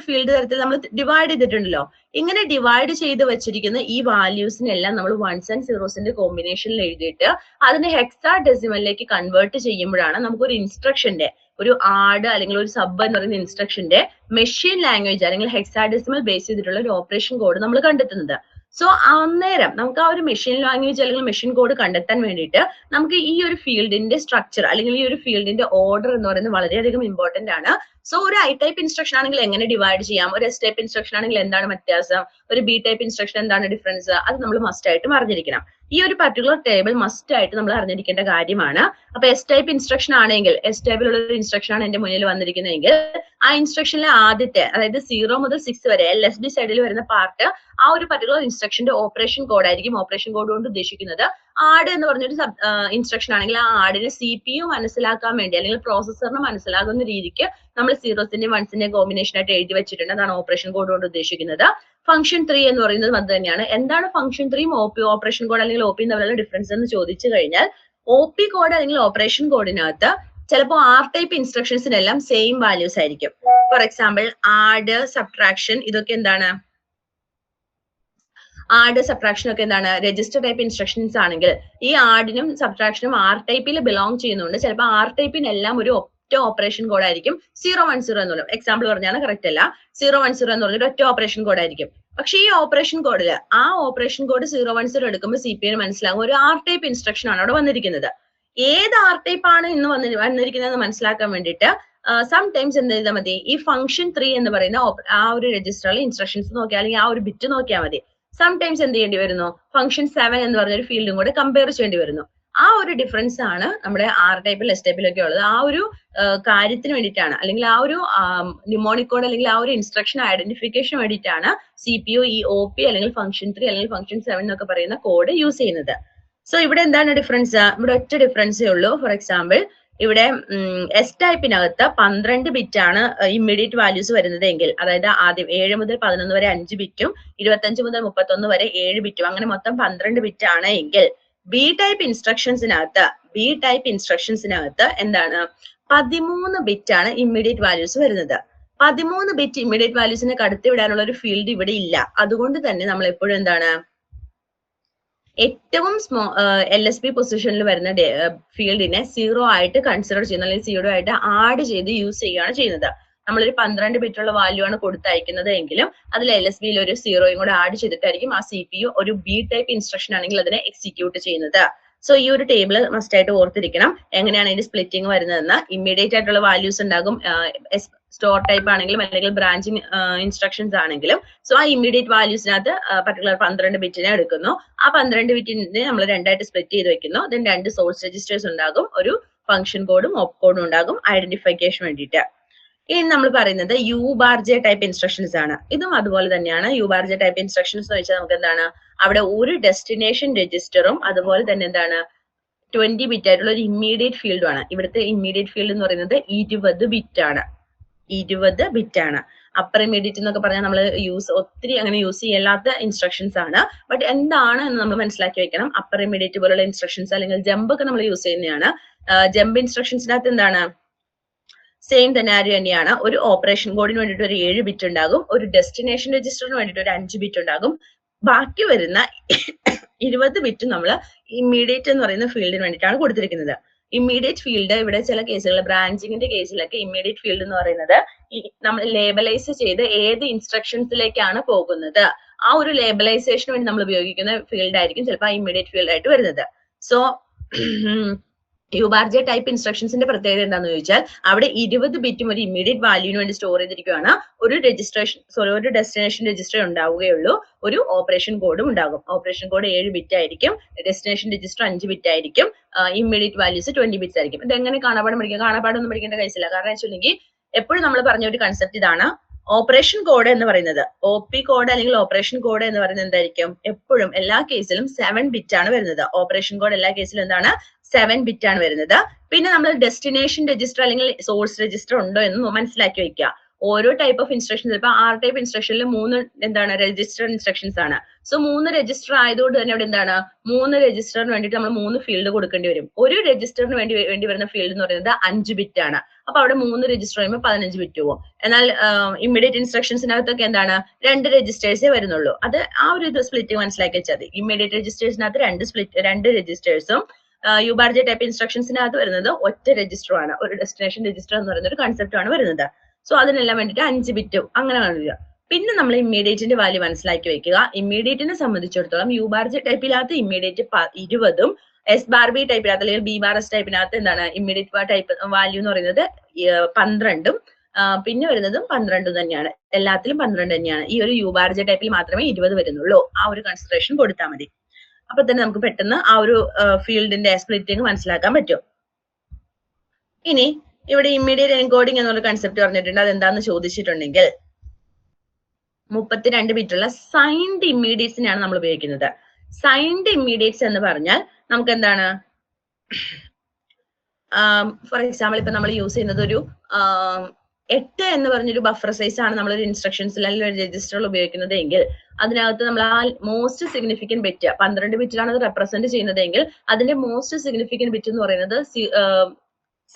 ഫീൽഡ് തരത്തിൽ നമ്മൾ ഡിവൈഡ് ചെയ്തിട്ടുണ്ടല്ലോ. ഇങ്ങനെ ഡിവൈഡ് ചെയ്ത് വെച്ചിരിക്കുന്ന ഈ വാല്യൂസിനെല്ലാം നമ്മൾ വൺസ് ആൻഡ് സീറോസിന്റെ കോമ്പിനേഷനിൽ എഴുതിയിട്ട് അതിനെ ഹെക്സാ ഡെസിമലിലേക്ക് കൺവേർട്ട് ചെയ്യുമ്പോഴാണ് നമുക്കൊരു ഇൻസ്ട്രക്ഷന്റെ, ഒരു ആഡ് അല്ലെങ്കിൽ ഒരു സബ് എന്ന് പറയുന്ന ഇൻസ്ട്രക്ഷന്റെ മെഷീൻ ലാംഗ്വേജ് അല്ലെങ്കിൽ ഹെക്സാഡെസിമൽ ബേസ് ചെയ്തിട്ടുള്ള ഒരു ഓപ്പറേഷൻ കോഡ് നമ്മൾ കണ്ടെത്തുന്നത്. സോ അന്നേരം നമുക്ക് ആ ഒരു മെഷീൻ ലാംഗ്വേജ് അല്ലെങ്കിൽ മെഷീൻ കോഡ് കണ്ടെത്താൻ വേണ്ടിയിട്ട് നമുക്ക് ഈ ഒരു ഫീൽഡിന്റെ സ്ട്രക്ചർ അല്ലെങ്കിൽ ഈ ഒരു ഫീൽഡിന്റെ ഓർഡർ എന്ന് പറയുന്നത് വളരെയധികം ഇമ്പോർട്ടന്റ് ആണ്. സോ ഒരു ഐ ടൈപ്പ് ഇൻസ്ട്രക്ഷൻ ആണെങ്കിൽ എങ്ങനെ ഡിവൈഡ് ചെയ്യാം, ഒരു എസ് ടൈപ്പ് ഇൻസ്ട്രക്ഷൻ ആണെങ്കിൽ എന്താണ് വ്യത്യാസം, ഒരു ബി ടൈപ്പ് ഇൻസ്ട്രക്ഷൻ എന്താണ് ഡിഫറൻസ്, അത് നമ്മൾ മസ്റ്റ് ആയിട്ടും അറിഞ്ഞിരിക്കണം. ഈ ഒരു പർട്ടിക്കുലർ ടേബിൾ മസ്റ്റ് ആയിട്ട് നമ്മൾ അറിഞ്ഞിരിക്കേണ്ട കാര്യമാണ്. അപ്പൊ എസ് ടൈപ്പ് ഇൻസ്ട്രക്ഷൻ ആണെങ്കിൽ, എസ് ടൈപ്പിലുള്ള ഒരു ഇൻസ്ട്രക്ഷൻ ആണ് എന്റെ മുന്നിൽ വന്നിരിക്കുന്നതെങ്കിൽ ആ ഇൻസ്ട്രക്ഷനിലെ ആദ്യത്തെ, അതായത് 0 മുതൽ 6 വരെ LSB സൈഡിൽ വരുന്ന പാർട്ട് ആ ഒരു പർട്ടിക്കുലർ ഇൻസ്ട്രക്ഷന്റെ ഓപ്പറേഷൻ കോഡ് ആയിരിക്കും. ഓപ്പറേഷൻ കോഡ് കൊണ്ട് ഉദ്ദേശിക്കുന്നത് ആഡ് എന്ന് പറഞ്ഞൊരു ഇൻസ്ട്രക്ഷൻ ആണെങ്കിൽ ആ ആഡിനെ CPU മനസ്സിലാക്കാൻ വേണ്ടി അല്ലെങ്കിൽ പ്രോസസ്സറിന് മനസ്സിലാകുന്ന രീതിക്ക് നമ്മൾ സീറോസിന്റെയും വൺസിന്റെയും കോമ്പിനേഷൻ ആയിട്ട് എഴുതി വെച്ചിട്ടുണ്ട്. അതാണ് ഓപ്പറേഷൻ കോഡ് കൊണ്ട് ഉദ്ദേശിക്കുന്നത്. ഫംഗ്ഷൻ 3 എന്ന് പറയുന്നത് അത് തന്നെയാണ്. എന്താണ് ഫംഗ്ഷൻ 3 ഓപ്പറേഷൻ കോഡ് അല്ലെങ്കിൽ OP തമ്മിലുള്ള ഡിഫറൻസ് എന്ന് ചോദിച്ചു കഴിഞ്ഞാൽ OP കോഡ് അല്ലെങ്കിൽ ഓപ്പറേഷൻ കോഡിനകത്ത് ചിലപ്പോൾ R ടൈപ്പ് ഇൻസ്ട്രക്ഷൻസിനെല്ലാം സെയിം വാല്യൂസ് ആയിരിക്കും. ഫോർ എക്സാമ്പിൾ ആഡ്, സബ്ട്രാക്ഷൻ, ഇതൊക്കെ എന്താണ്? ആഡ് സബ്ട്രാക്ഷൻ ഒക്കെ എന്താണ്? രജിസ്റ്റർ ടൈപ്പ് ഇൻസ്ട്രക്ഷൻസ് ആണെങ്കിൽ ഈ ആഡിനും സബ്ട്രാക്ഷനും R ടൈപ്പിൽ ബിലോങ് ചെയ്യുന്നുണ്ട്. ചിലപ്പോൾ R ടൈപ്പിനെല്ലാം ഒരു ഒറ്റ ഓപ്പറേഷൻ കോഡ് ആയിരിക്കും 010 എന്ന് പറയും. എക്സാമ്പിൾ പറഞ്ഞാണ് കറക്റ്റ് അല്ല. 010 എന്ന് പറഞ്ഞൊരു ഒറ്റ ഓപ്പറേഷൻ കോഡ് ആയിരിക്കും. പക്ഷേ ഈ ഓപ്പറേഷൻ കോഡിൽ ആ ഓപ്പറേഷൻ കോഡ് 010 എടുക്കുമ്പോൾ CPU ന് മനസ്സിലാകും ഒരു R ടൈപ്പ് ഇൻസ്ട്രക്ഷൻ ആണ് അവിടെ വന്നിരിക്കുന്നത്. ഏത് R ടൈപ്പ് ആണ് ഇന്ന് വന്നിരിക്കുന്നത് മനസ്സിലാക്കാൻ വേണ്ടിയിട്ട് സംടൈംസ് എന്ത് ചെയ്താൽ മതി? ഈ ഫംഗ്ഷൻ 3 എന്ന് പറയുന്ന ആ ഒരു രജിസ്റ്ററിൽ ഇൻസ്ട്രക്ഷൻസ് നോക്കിയാൽ അല്ലെങ്കിൽ ആ ഒരു ബിറ്റ് നോക്കിയാൽ മതി. സംടൈംസ് എന്ത് ചെയ്യേണ്ടി വരുന്നു? ഫംഗ്ഷൻ 7 എന്ന് പറഞ്ഞൊരു ഫീൽഡും കൂടെ കമ്പയർ ചെയ്യേണ്ടി വരുന്നു. ആ ഒരു ഡിഫറൻസ് ആണ് നമ്മുടെ R ടൈപ്പിൽ എസ് ടൈപ്പിലൊക്കെ ഉള്ളത്. ആ ഒരു കാര്യത്തിന് വേണ്ടിയിട്ടാണ്, അല്ലെങ്കിൽ ആ ഒരു ന്യൂമോണിക് കോഡ് അല്ലെങ്കിൽ ആ ഒരു ഇൻസ്ട്രക്ഷൻ ഐഡന്റിഫിക്കേഷൻ വേണ്ടിയിട്ടാണ് CPU ഈ OP അല്ലെങ്കിൽ ഫംഗ്ഷൻ 3 അല്ലെങ്കിൽ ഫംഗ്ഷൻ 7 എന്നൊക്കെ പറയുന്ന കോഡ് യൂസ് ചെയ്യുന്നത്. സോ ഇവിടെ എന്താണ് ഡിഫറൻസ്? ഇവിടെ ഒറ്റ ഡിഫറൻസേ ഉള്ളൂ. ഫോർ എക്സാമ്പിൾ ഇവിടെ എസ് ടൈപ്പിനകത്ത് 12 ബിറ്റ് ആണ് ഇമ്മീഡിയറ്റ് വാല്യൂസ് വരുന്നത് എങ്കിൽ, അതായത് ആദ്യം 7 മുതൽ 11 വരെ 5 ബിറ്റും 25 മുതൽ 31 വരെ 7 ബിറ്റും അങ്ങനെ മൊത്തം 12 ബിറ്റ് ആണ് എങ്കിൽ ബി ടൈപ്പ് ഇൻസ്ട്രക്ഷൻസിനകത്ത് എന്താണ്? 13 ബിറ്റ് ആണ് ഇമ്മീഡിയറ്റ് വാല്യൂസ് വരുന്നത്. 13 ബിറ്റ് ഇമ്മീഡിയറ്റ് വാല്യൂസിനെ കടത്തിവിടാനുള്ള ഒരു ഫീൽഡ് ഇവിടെ ഇല്ല. അതുകൊണ്ട് തന്നെ നമ്മൾ എപ്പോഴും എന്താണ്, ഏറ്റവും LSB പൊസിഷനിൽ വരുന്ന ഫീൽഡിനെ 0 ആയിട്ട് കൺസിഡർ ചെയ്യുന്നത് അല്ലെങ്കിൽ 0 ആയിട്ട് ആഡ് ചെയ്ത് യൂസ് ചെയ്യുകയാണ് ചെയ്യുന്നത്. നമ്മളൊരു 12 ബിറ്റുള്ള വാല്യൂ ആണ് കൊടുത്തയക്കുന്നത് എങ്കിലും അതിൽ LSBയിൽ ഒരു 0യും കൂടെ ആഡ് ചെയ്തിട്ടായിരിക്കും ആ CPU ഒരു ബി ടൈപ്പ് ഇൻസ്ട്രക്ഷൻ ആണെങ്കിൽ അതിനെ എക്സിക്യൂട്ട് ചെയ്യുന്നത്. സോ ഈ ഒരു ടേബിൾ മസ്റ്റ് ആയിട്ട് ഓർത്തിരിക്കണം. എങ്ങനെയാണ് ഇതിന്റെ സ്പ്ലിറ്റിംഗ് വരുന്നതെന്ന്. ഇമ്മീഡിയറ്റ് ആയിട്ടുള്ള വാല്യൂസ് ഉണ്ടാകും സ്റ്റോർ ടൈപ്പ് ആണെങ്കിലും അല്ലെങ്കിൽ ബ്രാഞ്ചിങ് ഇൻസ്ട്രക്ഷൻസ് ആണെങ്കിലും. സോ ആ ഇമ്മീഡിയറ്റ് വാല്യൂസിനകത്ത് പർട്ടിക്കുലർ 12 ബിറ്റിനെ എടുക്കുന്നു. ആ 12 ബിറ്റിനെ നമ്മൾ രണ്ടായിട്ട് സ്പ്ലിറ്റ് ചെയ്ത് വെക്കുന്നു. ദെൻ 2 സോഴ്സ് രജിസ്റ്റേഴ്സ് ഉണ്ടാകും, ഒരു ഫംഗ്ഷൻ കോഡും ഓപ്പ് കോഡും ഉണ്ടാകും ഐഡന്റിഫിക്കേഷൻ വേണ്ടിയിട്ട്. ഇനി നമ്മൾ പറയുന്നത് U bar J type instructions ആണ്. ഇതും അതുപോലെ തന്നെയാണ്. U bar J type instructions എന്ന് വെച്ചാൽ നമുക്ക് എന്താണ്, അവിടെ ഒരു ഡെസ്റ്റിനേഷൻ രജിസ്റ്ററും അതുപോലെ തന്നെ എന്താണ് 20 ബിറ്റ് ആയിട്ടുള്ള ഒരു ഇമ്മീഡിയറ്റ് ഫീൽഡും ആണ്. ഇവിടുത്തെ ഇമ്മീഡിയറ്റ് ഫീൽഡ് എന്ന് പറയുന്നത് 20 ബിറ്റ് ആണ്. 20 ബിറ്റ് ആണ്. അപ്പർ ഇമ്മീഡിയറ്റ് എന്നൊക്കെ പറഞ്ഞാൽ നമ്മൾ ഒത്തിരി അങ്ങനെ യൂസ് ചെയ്യാത്ത ഇൻസ്ട്രക്ഷൻസ് ആണ്. ബട്ട് എന്താണ് എന്ന് നമ്മൾ മനസ്സിലാക്കി വെക്കണം. അപ്പർ ഇമ്മീഡിയറ്റ് പോലുള്ള ഇൻസ്ട്രക്ഷൻസ് അല്ലെങ്കിൽ ജമ്പ് ഒക്കെ നമ്മൾ യൂസ് ചെയ്യുന്നതാണ്. ജമ്പ് ഇൻസ്ട്രക്ഷൻസിനകത്ത് എന്താണ്, സെയിം തെനാരി തന്നെയാണ്. ഒരു ഓപ്പറേഷൻ കോഡിന് വേണ്ടിയിട്ട് ഒരു 7 ബിറ്റ് ഉണ്ടാകും, ഒരു ഡെസ്റ്റിനേഷൻ രജിസ്റ്ററിന് വേണ്ടിയിട്ട് ഒരു 5 ബിറ്റ് ഉണ്ടാകും. ബാക്കി വരുന്ന 20 ബിറ്റ് നമ്മൾ ഇമ്മീഡിയറ്റ് എന്ന് പറയുന്ന ഫീൽഡിന് വേണ്ടിയിട്ടാണ് കൊടുത്തിരിക്കുന്നത്. ഇമ്മീഡിയറ്റ് ഫീൽഡ് ഇവിടെ ചില കേസുകൾ ബ്രാഞ്ചിങ്ങിന്റെ കേസിലൊക്കെ ഇമ്മീഡിയറ്റ് ഫീൽഡ് എന്ന് പറയുന്നത് നമ്മൾ ലേബലൈസ് ചെയ്ത് ഏത് ഇൻസ്ട്രക്ഷൻസിലേക്കാണ് പോകുന്നത് ആ ഒരു ലേബലൈസേഷന് വേണ്ടി നമ്മൾ ഉപയോഗിക്കുന്ന ഫീൽഡ് ആയിരിക്കും ചിലപ്പോൾ ഇമ്മീഡിയറ്റ് ഫീൽഡ് ആയിട്ട് വരുന്നത്. So U bar J type ഇൻസ്ട്രക്ഷൻസിന്റെ പ്രത്യേകത എന്താണെന്ന് ചോദിച്ചാൽ അവിടെ 20 ബിറ്റും ഒരു ഇമ്മീഡിയറ്റ് വാല്യൂവിന് വേണ്ടി സ്റ്റോർ ചെയ്തിരിക്കുകയാണ്. ഒരു ഒരു ഡെസ്റ്റിനേഷൻ രജിസ്റ്റർ ഉണ്ടാവുകയുള്ളൂ, ഒരു ഓപ്പറേഷൻ കോഡും ഉണ്ടാകും. ഓപ്പറേഷൻ കോഡ് 7 ബിറ്റ് ആയിരിക്കും, ഡെസ്റ്റിനേഷൻ രജിസ്റ്റർ 5 ബിറ്റ് ആയിരിക്കും, ഇമ്മീഡിയറ്റ് വാല്യൂസ് 20 ബിറ്റ്സ് ആയിരിക്കും. ഇത് എങ്ങനെ കാണാപ്പാടം പഠിക്കാം? കാണാപ്പാടൊന്നും പഠിക്കേണ്ട കാര്യമില്ല. കാരണം വെച്ചിട്ടുണ്ടെങ്കിൽ എപ്പോഴും നമ്മൾ പറഞ്ഞ ഒരു കൺസെപ്റ്റ് ഇതാണ്. ഓപ്പറേഷൻ കോഡ് എന്ന് പറയുന്നത് OP കോഡ് അല്ലെങ്കിൽ ഓപ്പറേഷൻ കോഡ് എന്ന് പറയുന്നത് എന്തായിരിക്കും? എപ്പോഴും എല്ലാ കേസിലും 7 ബിറ്റ് ആണ് വരുന്നത്. ഓപ്പറേഷൻ കോഡ് എല്ലാ കേസിലും എന്താണ്? 7 ബിറ്റ് ആണ് വരുന്നത്. പിന്നെ നമ്മൾ ഡെസ്റ്റിനേഷൻ രജിസ്റ്റർ അല്ലെങ്കിൽ സോഴ്സ് രജിസ്റ്റർ ഉണ്ടോ എന്ന് മനസ്സിലാക്കി വെക്കുക. ഓരോ ടൈപ്പ് ഓഫ് ഇൻസ്ട്രക്ഷൻസ്, ഇപ്പൊ R ടൈപ്പ് ഇൻസ്ട്രക്ഷനിൽ 3 എന്താണ് രജിസ്റ്റർ ഇൻസ്ട്രക്ഷൻസ് ആണ്. സോ 3 രജിസ്റ്റർ ആയതുകൊണ്ട് തന്നെ അവിടെ എന്താണ് 3 രജിസ്റ്ററിന് വേണ്ടിയിട്ട് നമ്മൾ 3 ഫീൽഡ് കൊടുക്കേണ്ടി വരും. ഒരു രജിസ്റ്ററിന് വേണ്ടി വരുന്ന ഫീൽഡ് എന്ന് പറയുന്നത് 5 ബിറ്റ് ആണ്. അപ്പൊ അവിടെ 3 രജിസ്റ്റർ ചെയ്യുമ്പോൾ 15 ബിറ്റ് പോകും. എന്നാൽ ഇമ്മീഡിയറ്റ് ഇൻസ്ട്രക്ഷൻസിനകത്തൊക്കെ എന്താണ് 2 രജിസ്റ്റേഴ്സേ വരുന്നുള്ളൂ. അത് ആ ഒരു സ്പ്ലിറ്റ് മനസ്സിലാക്കി വെച്ചാൽ മതി. ഇമ്മീഡിയറ്റ് രജിസ്റ്റേഴ്സിനകത്ത് 2 രജിസ്റ്റേഴ്സും യു ബാർ ജെ ടൈപ്പ് ഇൻസ്ട്രക്ഷൻസിനകത്ത് വരുന്നത് ഒറ്റ രജിസ്റ്ററുമാണ്. ഒരു ഡെസ്റ്റിനേഷൻ രജിസ്റ്റർ എന്ന് പറയുന്ന ഒരു കൺസെപ്റ്റ് ആണ് വരുന്നത്. സോ അതിനെല്ലാം വേണ്ടിയിട്ട് 5 ബിറ്റും അങ്ങനെ വരിക. പിന്നെ നമ്മൾ ഇമ്മീഡിയറ്റിന്റെ വാല്യൂ മനസ്സിലാക്കി വെക്കുക. ഇമ്മീഡിയറ്റിനെ സംബന്ധിച്ചിടത്തോളം യു ബാർ ജെ ടൈപ്പിനകത്ത് ഇമ്മീഡിയറ്റ് 20ഉം എസ് ബാർ ബി ടൈപ്പിനകത്ത് അല്ലെങ്കിൽ ബി ബാർ എസ് ടൈപ്പിനകത്ത് എന്താണ് ഇമ്മീഡിയറ്റ് ടൈപ്പ് വാല്യൂ എന്ന് പറയുന്നത് 12ഉം പിന്നെ വരുന്നതും 12 തന്നെയാണ്. എല്ലാത്തിലും 12 തന്നെയാണ്. ഈ ഒരു യു ബാർ ജെ ടൈപ്പിൽ മാത്രമേ 20 വരുന്നുള്ളൂ. ആ ഒരു കൺസിഡറേഷൻ കൊടുത്താൽ മതി. അപ്പൊ തന്നെ നമുക്ക് പെട്ടെന്ന് ആ ഒരു ഫീൽഡിന്റെ സ്പ്ലിറ്റിംഗ് മനസ്സിലാക്കാൻ പറ്റും. ഇനി ഇവിടെ ഇമ്മീഡിയറ്റ് എൻകോഡിംഗ് എന്നുള്ള കൺസെപ്റ്റ് പറഞ്ഞിട്ടുണ്ട്. അതെന്താന്ന് ചോദിച്ചിട്ടുണ്ടെങ്കിൽ 32 ബിറ്റുള്ള സൈൻഡ് ഇമ്മീഡിയറ്റ്സിനെയാണ് നമ്മൾ ഉപയോഗിക്കുന്നത്. സൈൻഡ് ഇമ്മീഡിയറ്റ്സ് എന്ന് പറഞ്ഞാൽ നമുക്ക് എന്താണ്, ഫോർ എക്സാമ്പിൾ ഇപ്പൊ നമ്മൾ യൂസ് ചെയ്യുന്നത് ഒരു 8 എന്ന് പറഞ്ഞൊരു ബഫർ സൈസ് ആണ് നമ്മളൊരു ഇൻസ്ട്രക്ഷൻസിൽ അല്ലെങ്കിൽ ഒരു രജിസ്റ്ററിൽ ഉപയോഗിക്കുന്നത് എങ്കിൽ അതിനകത്ത് നമ്മൾ ആ മോസ്റ്റ് സിഗ്നിഫിക്കന്റ് ബിറ്റ് 12 ബിറ്റിലാണ് അത് റെപ്രസെന്റ് ചെയ്യുന്നതെങ്കിൽ അതിന്റെ മോസ്റ്റ് സിഗ്നിഫിക്കന്റ് ബിറ്റ് എന്ന് പറയുന്നത്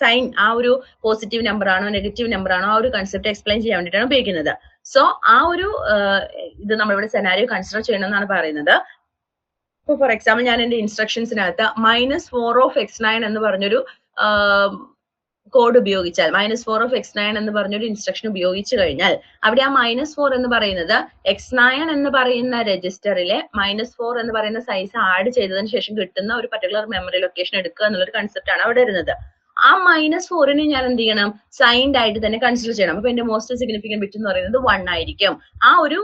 സൈൻ ആ ഒരു പോസിറ്റീവ് നമ്പർ ആണോ നെഗറ്റീവ് നമ്പർ ആണോ ആ ഒരു കൺസെപ്റ്റ് എക്സ്പ്ലെയിൻ ചെയ്യാൻ വേണ്ടിയിട്ടാണ് ഉപയോഗിക്കുന്നത്. സോ ആ ഒരു ഇത് നമ്മളിവിടെ സെനാരിയോ കൺസിഡർ ചെയ്യണമെന്നാണ് പറയുന്നത്. ഇപ്പൊ ഫോർ എക്സാമ്പിൾ ഞാൻ എന്റെ ഇൻസ്ട്രക്ഷൻസിനകത്ത് -4 എന്ന് പറഞ്ഞൊരു കോഡ് ഉപയോഗിച്ചാൽ -4 എന്ന് പറഞ്ഞൊരു ഇൻസ്ട്രക്ഷൻ ഉപയോഗിച്ചു കഴിഞ്ഞാൽ അവിടെ ആ -4 എന്ന് പറയുന്നത് x9 എന്ന് പറയുന്ന രജിസ്റ്ററിലെ -4 എന്ന് പറയുന്ന സൈസ് ആഡ് ചെയ്തതിനു ശേഷം കിട്ടുന്ന ഒരു പർട്ടിക്കുലർ മെമ്മറി ലൊക്കേഷൻ എടുക്കുക എന്നുള്ളൊരു കൺസെപ്റ്റ് ആണ് അവിടെ വരുന്നത്. ആ -4നെ ഞാൻ എന്ത് ചെയ്യണം, സൈൻഡ് ആയിട്ട് തന്നെ കൺസിഡർ ചെയ്യണം. അപ്പൊ എന്റെ മോസ്റ്റ് സിഗ്നിഫിക്കന്റ് ബിറ്റ് എന്ന് പറയുന്നത് 1 ആയിരിക്കും. ആ ഒരു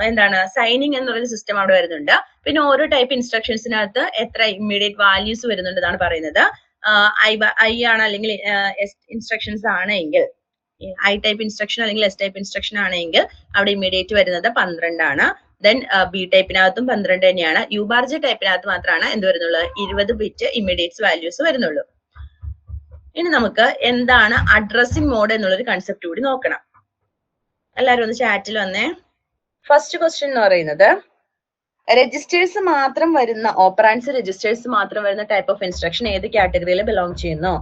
എന്താണ് സൈനിങ് എന്ന് പറയുന്ന സിസ്റ്റം അവിടെ വരുന്നുണ്ട്. പിന്നെ ഓരോ ടൈപ്പ് ഇൻസ്ട്രക്ഷൻസിനകത്ത് എത്ര ഇമ്മീഡിയറ്റ് വാല്യൂസ് വരുന്നുണ്ട് എന്നാണ് പറയുന്നത്. ഐ ആണ് അല്ലെങ്കിൽ എസ് ഇൻസ്ട്രക്ഷൻസ് ആണെങ്കിൽ ഐ ടൈപ്പ് ഇൻസ്ട്രക്ഷൻ അല്ലെങ്കിൽ എസ് ടൈപ്പ് ഇൻസ്ട്രക്ഷൻ ആണെങ്കിൽ അവിടെ ഇമ്മീഡിയറ്റ് വരുന്നത് 12 ആണ്. ദെൻ ബി ടൈപ്പിനകത്തും 12 തന്നെയാണ്. യു ബാർ ജെ ടൈപ്പിനകത്ത് മാത്രമാണ് എന്ത് വരുന്നുള്ളൂ 20 ബിറ്റ് ഇമ്മീഡിയറ്റ് വാല്യൂസ് വരുന്നുള്ളൂ. ഇനി നമുക്ക് എന്താണ് അഡ്രസ്സിംഗ് മോഡ് എന്നുള്ളൊരു കൺസെപ്റ്റ് കൂടി നോക്കണം. എല്ലാവരും ഒന്ന് ചാറ്റിൽ വന്നേ. ഫസ്റ്റ് ക്വസ്റ്റ്യൻ എന്ന് പറയുന്നത് രജിസ്റ്റേഴ്സ് മാത്രം വരുന്ന ഓപ്പറാൻഡ്സ് രജിസ്റ്റേഴ്സ് മാത്രം വരുന്ന ടൈപ്പ് ഓഫ് ഇൻസ്ട്രക്ഷൻ ഏത് കാറ്റഗറിയിൽ ബിലോങ് ചെയ്യുന്നു?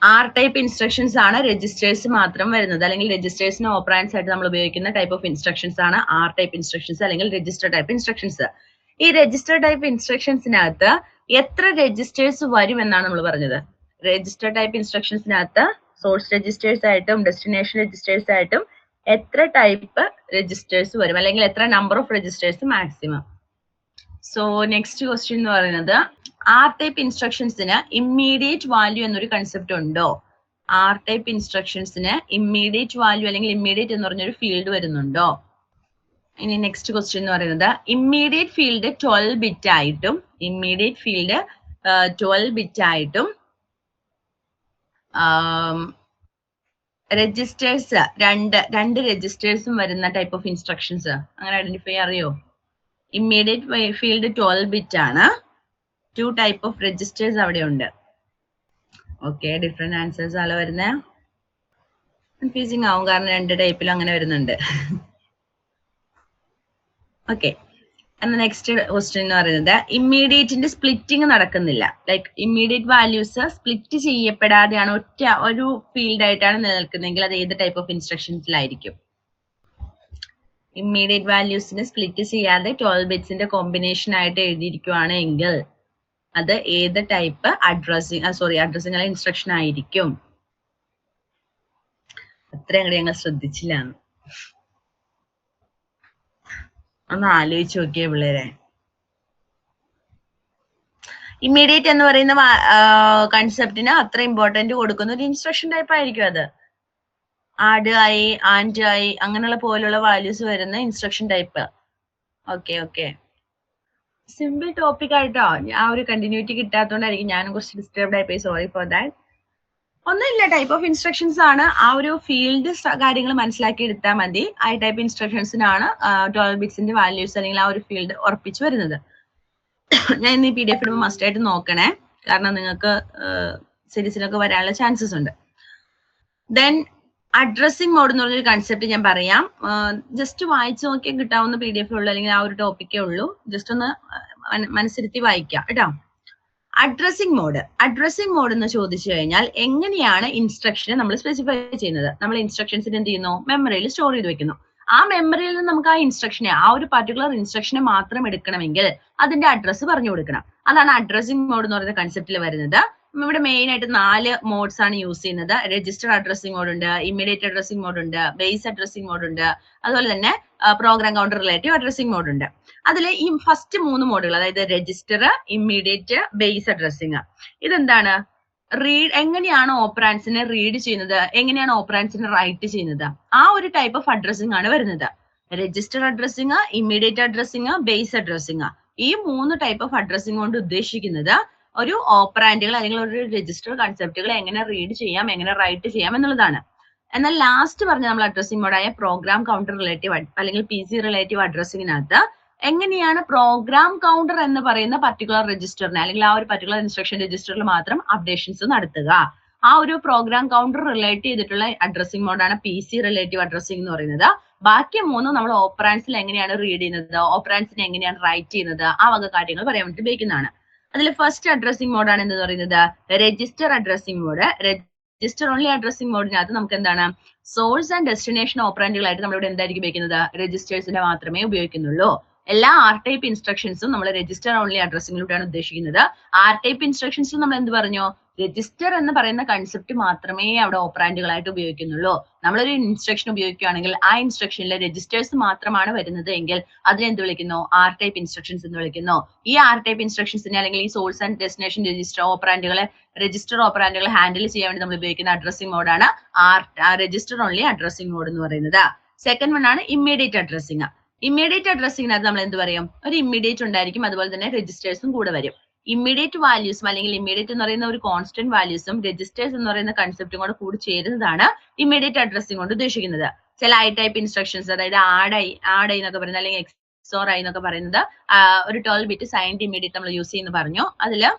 ആർ ടൈപ്പ് ഇൻസ്ട്രക്ഷൻസ് ആണ് രജിസ്റ്റേഴ്സ് മാത്രം വരുന്നത്, അല്ലെങ്കിൽ രജിസ്റ്റേഴ്സിന് ഓപ്പറാൻഡ്സ് ആയിട്ട് നമ്മൾ ഉപയോഗിക്കുന്ന ടൈപ്പ് ഓഫ് ഇൻസ്ട്രക്ഷൻസ് ആണ് ആർ ടൈപ്പ് ഇൻസ്ട്രക്ഷൻസ് അല്ലെങ്കിൽ രജിസ്റ്റർ ടൈപ്പ് ഇൻസ്ട്രക്ഷൻസ്. ഈ രജിസ്റ്റർ ടൈപ്പ് ഇൻസ്ട്രക്ഷൻസിനകത്ത് എത്ര രജിസ്റ്റേഴ്സ് വരും എന്നാണ് നമ്മൾ പറഞ്ഞത്. രജിസ്റ്റർ ടൈപ്പ് ഇൻസ്ട്രക്ഷൻസിനകത്ത് സോഴ്സ് രജിസ്റ്റേഴ്സ് ആയിട്ടും ഡെസ്റ്റിനേഷൻ രജിസ്റ്റേഴ്സ് ആയിട്ടും എത്ര ടൈപ്പ് രജിസ്റ്റേഴ്സ് വരും, അല്ലെങ്കിൽ എത്ര number of registers maximum. So next question എന്ന് പറയുന്നത് ആർ ടൈപ്പ് ഇൻസ്ട്രക്ഷൻസിന് ഇമ്മീഡിയറ്റ് വാല്യൂ എന്നൊരു കൺസെപ്റ്റ് ഉണ്ടോ? ആർ ടൈപ്പ് ഇൻസ്ട്രക്ഷൻസിന് ഇമ്മീഡിയറ്റ് വാല്യൂ അല്ലെങ്കിൽ ഇമ്മീഡിയറ്റ് എന്ന് പറഞ്ഞൊരു ഫീൽഡ് വരുന്നുണ്ടോ? ഇനി നെക്സ്റ്റ് ക്വസ്റ്റ്യൻ എന്ന് പറയുന്നത് ഇമ്മീഡിയറ്റ് ഫീൽഡ് 12 ബിറ്റ് ആയിട്ടും ഇമ്മീഡിയറ്റ് ഫീൽഡ് 12 ബിറ്റ് ആയിട്ടും രജിസ്റ്റേഴ്സ് രണ്ട് രജിസ്റ്റേഴ്സും വരുന്ന ടൈപ്പ് ഓഫ് ഇൻസ്ട്രക്ഷൻസ് അങ്ങനെ ഐഡന്റിഫൈ അറിയോ? ഇമ്മീഡിയറ്റ് ഫീൽഡ് 12 ബിറ്റ് ആണ്. 2 ടൈപ്പ് ഓഫ് രജിസ്റ്റേഴ്സ് അവിടെ ഉണ്ട്. ഓക്കെ, ഡിഫറെന്റ് ആൻസേഴ്സ് ആണ് വരുന്നത്. കൺഫ്യൂസിങ് ആവും കാരണം 2 ടൈപ്പിലും അങ്ങനെ വരുന്നുണ്ട്. ഓക്കെ, എന്നാൽ നെക്സ്റ്റ് ക്വസ്റ്റ്യൻ എന്ന് പറയുന്നത് ഇമ്മീഡിയറ്റിന്റെ സ്പ്ലിറ്റിംഗ് നടക്കുന്നില്ല. ലൈക്ക് ഇമ്മീഡിയറ്റ് വാല്യൂസ് സ്പ്ലിറ്റ് ചെയ്യപ്പെടാതെയാണ് ഒരു ഫീൽഡ് ആയിട്ടാണ് നിലനിൽക്കുന്നതെങ്കിൽ അത് ഏത് ടൈപ്പ് ഓഫ് ഇൻസ്ട്രക്ഷൻസിലായിരിക്കും? ഇമ്മീഡിയറ്റ് വാല്യൂസിന് സ്പ്ലിറ്റ് ചെയ്യാതെ 12 ബിറ്റ്സിന്റെ കോമ്പിനേഷൻ ആയിട്ട് എഴുതിയിരിക്കുവാണ് എങ്കിൽ അത് ഏത് ടൈപ്പ് അഡ്രസ്സിംഗ് ഇൻസ്ട്രക്ഷൻ ആയിരിക്കും? അത്രയും കൂടി ഞങ്ങൾ ശ്രദ്ധിച്ചില്ല. ഒന്ന് ആലോചിച്ച് നോക്കിയേ പിള്ളേരെ. ഇമ്മീഡിയറ്റ് എന്ന് പറയുന്ന കൺസെപ്റ്റിന് അത്ര ഇമ്പോർട്ടന്റ് കൊടുക്കുന്ന ഒരു ഇൻസ്ട്രക്ഷൻ ടൈപ്പ് ആയിരിക്കും അത്. ആഡ് ആയി, ആൻഡ് ആയി അങ്ങനെയുള്ള പോലുള്ള വാല്യൂസ് വരുന്ന instruction type. Okay, simple topic ആയിട്ടോ. ആ ഒരു കണ്ടിന്യൂറ്റി കിട്ടാത്തതുകൊണ്ടായിരിക്കും ഞാനും കുറച്ച് ഡിസ്റ്റർബ്ഡ് ആയിപ്പോയി. Sorry for that. ഒന്നുമില്ല, ടൈപ്പ് ഓഫ് ഇൻസ്ട്രക്ഷൻസ് ആണ്. ആ ഒരു ഫീൽഡ് കാര്യങ്ങൾ മനസ്സിലാക്കി എടുത്താൽ മതി. ആ ടൈപ്പ് ഇൻസ്ട്രക്ഷൻസിനാണ് 12 ബിറ്റ്സിന്റെ വാല്യൂസ് അല്ലെങ്കിൽ ആ ഒരു ഫീൽഡ് ഉറപ്പിച്ചു വരുന്നത്. ഞാൻ ഇന്ന് ഈ PDF ഇടുമ്പോൾ മസ്റ്റ് ആയിട്ട് നോക്കണേ, കാരണം നിങ്ങൾക്ക് സീരീസിലൊക്കെ വരാനുള്ള ചാൻസസ് ഉണ്ട്. ദെൻ അഡ്രസ്സിംഗ് മോഡ് എന്ന് പറഞ്ഞൊരു കൺസെപ്റ്റ് ഞാൻ പറയാം. ജസ്റ്റ് വായിച്ചു നോക്കിയാൽ കിട്ടാവുന്ന PDF ഉള്ളൂ, അല്ലെങ്കിൽ ആ ഒരു ടോപ്പിക്കേ ഉള്ളൂ. ജസ്റ്റ് ഒന്ന് മനസ്സിരുത്തി വായിക്കാം കേട്ടോ. അഡ്രസ്സിംഗ് മോഡ് എന്ന് ചോദിച്ചു കഴിഞ്ഞാൽ എങ്ങനെയാണ് ഇൻസ്ട്രക്ഷനെ നമ്മൾ സ്പെസിഫൈ ചെയ്യുന്നത്? നമ്മൾ ഇൻസ്ട്രക്ഷൻസിന് എന്ത് ചെയ്യുന്നു? മെമ്മറിയിൽ സ്റ്റോർ ചെയ്ത് വെക്കുന്നു. ആ മെമ്മറിയിൽ നിന്ന് നമുക്ക് ആ ഇൻസ്ട്രക്ഷനെ, ആ ഒരു പർട്ടിക്കുലർ ഇൻസ്ട്രക്ഷനെ മാത്രം എടുക്കണമെങ്കിൽ അതിന്റെ അഡ്രസ്സ് പറഞ്ഞു കൊടുക്കണം. അതാണ് അഡ്രസ്സിംഗ് മോഡ് എന്ന് പറയുന്ന കൺസെപ്റ്റിൽ വരുന്നത്. ഇവിടെ മെയിൻ ആയിട്ട് 4 മോഡ്സ് ആണ് യൂസ് ചെയ്യുന്നത്. രജിസ്റ്റർ അഡ്രസ്സിംഗ് മോഡ് ഉണ്ട്, ഇമ്മീഡിയറ്റ് അഡ്രസ്സിംഗ് മോഡ് ഉണ്ട്, ബേസ് അഡ്രസ്സിംഗ് മോഡ് ഉണ്ട്, അതുപോലെ തന്നെ program counter relative addressing mode ഉണ്ട്. അതിൽ ഈ ഫസ്റ്റ് 3 മോഡുകൾ, അതായത് രജിസ്റ്റർ, ഇമ്മീഡിയറ്റ്, ബേസ് അഡ്രസ്സിംഗ്, ഇതെന്താണ്? എങ്ങനെയാണ് ഓപ്പറാൻസിനെ റീഡ് ചെയ്യുന്നത്, എങ്ങനെയാണ് ഓപ്പറാൻസിനെ റൈറ്റ് ചെയ്യുന്നത്, ആ ഒരു ടൈപ്പ് ഓഫ് അഡ്രസ്സിംഗ് ആണ് വരുന്നത്. Register addressing, immediate addressing, base addressing, ഈ 3 ടൈപ്പ് ഓഫ് അഡ്രസ്സിംഗ് കൊണ്ട് ഉദ്ദേശിക്കുന്നത് ഒരു ഓപ്പറാൻഡുകൾ അല്ലെങ്കിൽ ഒരു രജിസ്റ്റർ കൺസെപ്റ്റുകൾ എങ്ങനെ റീഡ് ചെയ്യാം, എങ്ങനെ റൈറ്റ് ചെയ്യാം എന്നുള്ളതാണ്. എന്നാൽ ലാസ്റ്റ് പറഞ്ഞ നമ്മൾ അഡ്രസ്സിംഗ് മോഡായ പ്രോഗ്രാം കൗണ്ടർ റിലേറ്റീവ് അല്ലെങ്കിൽ PC റിലേറ്റീവ് അഡ്രസ്സിങ്ങിനകത്ത് എങ്ങനെയാണ് പ്രോഗ്രാം കൗണ്ടർ എന്ന് പറയുന്ന പർട്ടിക്കുലർ രജിസ്റ്ററിനെ അല്ലെങ്കിൽ ആ ഒരു പർട്ടിക്കുലർ ഇൻസ്ട്രക്ഷൻ രജിസ്റ്ററിൽ മാത്രം അപ്ഡേഷൻസ് നടത്തുക. ആ ഒരു പ്രോഗ്രാം കൗണ്ടർ റിലേറ്റ് ചെയ്തിട്ടുള്ള അഡ്രസ്സിംഗ് മോഡാണ് PC റിലേറ്റീവ് അഡ്രസ്സിംഗ് എന്ന് പറയുന്നത്. ബാക്കി 3 നമ്മൾ ഓപ്പറാൻസിൽ എങ്ങനെയാണ് റീഡ് ചെയ്യുന്നത്, ഓപ്പറാൻസിനെ എങ്ങനെയാണ് റൈറ്റ് ചെയ്യുന്നത്, ആ വക കാര്യങ്ങൾ പറയാൻ വേണ്ടി ഉപയോഗിക്കുന്നതാണ്. അതിൽ ഫസ്റ്റ് അഡ്രസ്സിംഗ് മോഡാണ് എന്ന് പറയുന്നത് register addressing mode. Register only addressing മോഡിനകത്ത് നമുക്ക് എന്താണ്, സോഴ്സ് ആൻഡ് ഡെസ്റ്റിനേഷൻ ഓപ്പറാൻഡുകളായിട്ട് നമ്മളിവിടെ എന്തായിരിക്കും ഉപയോഗിക്കുന്നത്? രജിസ്റ്റേഴ്സിനെ മാത്രമേ ഉപയോഗിക്കുന്നുള്ളൂ. എല്ലാ ആർ ടൈപ്പ് ഇൻസ്ട്രക്ഷൻസും നമ്മൾ രജിസ്റ്റർ ഓൺലി അഡ്രസ്സിംഗിലൂടെയാണ് ഉദ്ദേശിക്കുന്നത്. ആർ ടൈപ്പ് ഇൻസ്ട്രക്ഷൻസും നമ്മൾ എന്ത് പറഞ്ഞു? രജിസ്റ്റർ എന്ന് പറയുന്ന കൺസെപ്റ്റ് മാത്രമേ അവിടെ ഓപ്പറാൻഡുകളായിട്ട് ഉപയോഗിക്കുന്നുള്ളൂ. നമ്മളൊരു ഇൻസ്ട്രക്ഷൻ ഉപയോഗിക്കുകയാണെങ്കിൽ ആ ഇൻസ്ട്രക്ഷനിലെ രജിസ്റ്റേഴ്സ് മാത്രമാണ് വരുന്നത് എങ്കിൽ അതിനെ എന്ത് വിളിക്കുന്നു? ആർ ടൈപ്പ് ഇൻസ്ട്രക്ഷൻസ് എന്ന് വിളിക്കുന്നു. ഈ ആർ ടൈപ്പ് ഇൻസ്ട്രക്ഷൻസിനെ അല്ലെങ്കിൽ ഈ സോഴ്സ് ആൻഡ് ഡെസ്റ്റിനേഷൻ രജിസ്റ്റർ ഓപ്പറാൻഡുകളെ ഹാൻഡിൽ ചെയ്യാൻ വേണ്ടി നമ്മൾ ഉപയോഗിക്കുന്ന അഡ്രസ്സിംഗ് മോഡാണ് രജിസ്റ്റർ ഓൺലി അഡ്രസ്സിംഗ് മോഡ് എന്ന് പറയുന്നത്. സെക്കൻഡ് വൺ ആണ് ഇമ്മീഡിയറ്റ് അഡ്രസ്സിംഗ്. ഇമ്മീഡിയറ്റ് അഡ്രസ്സിംഗിനകത്ത് നമ്മൾ എന്ത് പറയും? ഒരു ഇമ്മീഡിയറ്റ് ഉണ്ടായിരിക്കും, അതുപോലെ തന്നെ രജിസ്റ്റേഴ്സും കൂടെ വരും. ഇമ്മീഡിയറ്റ് വാല്യൂസും അല്ലെങ്കിൽ ഇമ്മീഡിയറ്റ് എന്ന് പറയുന്ന ഒരു കോൺസ്റ്റന്റ് വാല്യൂസും രജിസ്റ്റേഴ്സ് എന്ന് പറയുന്ന കൺസെപ്റ്റും കൂടി ചേരുന്നതാണ് ഇമ്മീഡിയറ്റ് അഡ്രസ്സിംഗ് കൊണ്ട് ഉദ്ദേശിക്കുന്നത്. ചില ഐ ടൈപ്പ് ഇൻസ്ട്രക്ഷൻസ്, അതായത് ആഡ് ആയി എന്നൊക്കെ പറയുന്നത് അല്ലെങ്കിൽ എക്സോർ ആയി എന്നൊക്കെ പറയുന്നത് ഒരു 12 ബിറ്റ് സൈൻഡ് ഇമ്മീഡിയറ്റ് നമ്മൾ യൂസ് ചെയ്യുന്ന പറഞ്ഞു. അതില്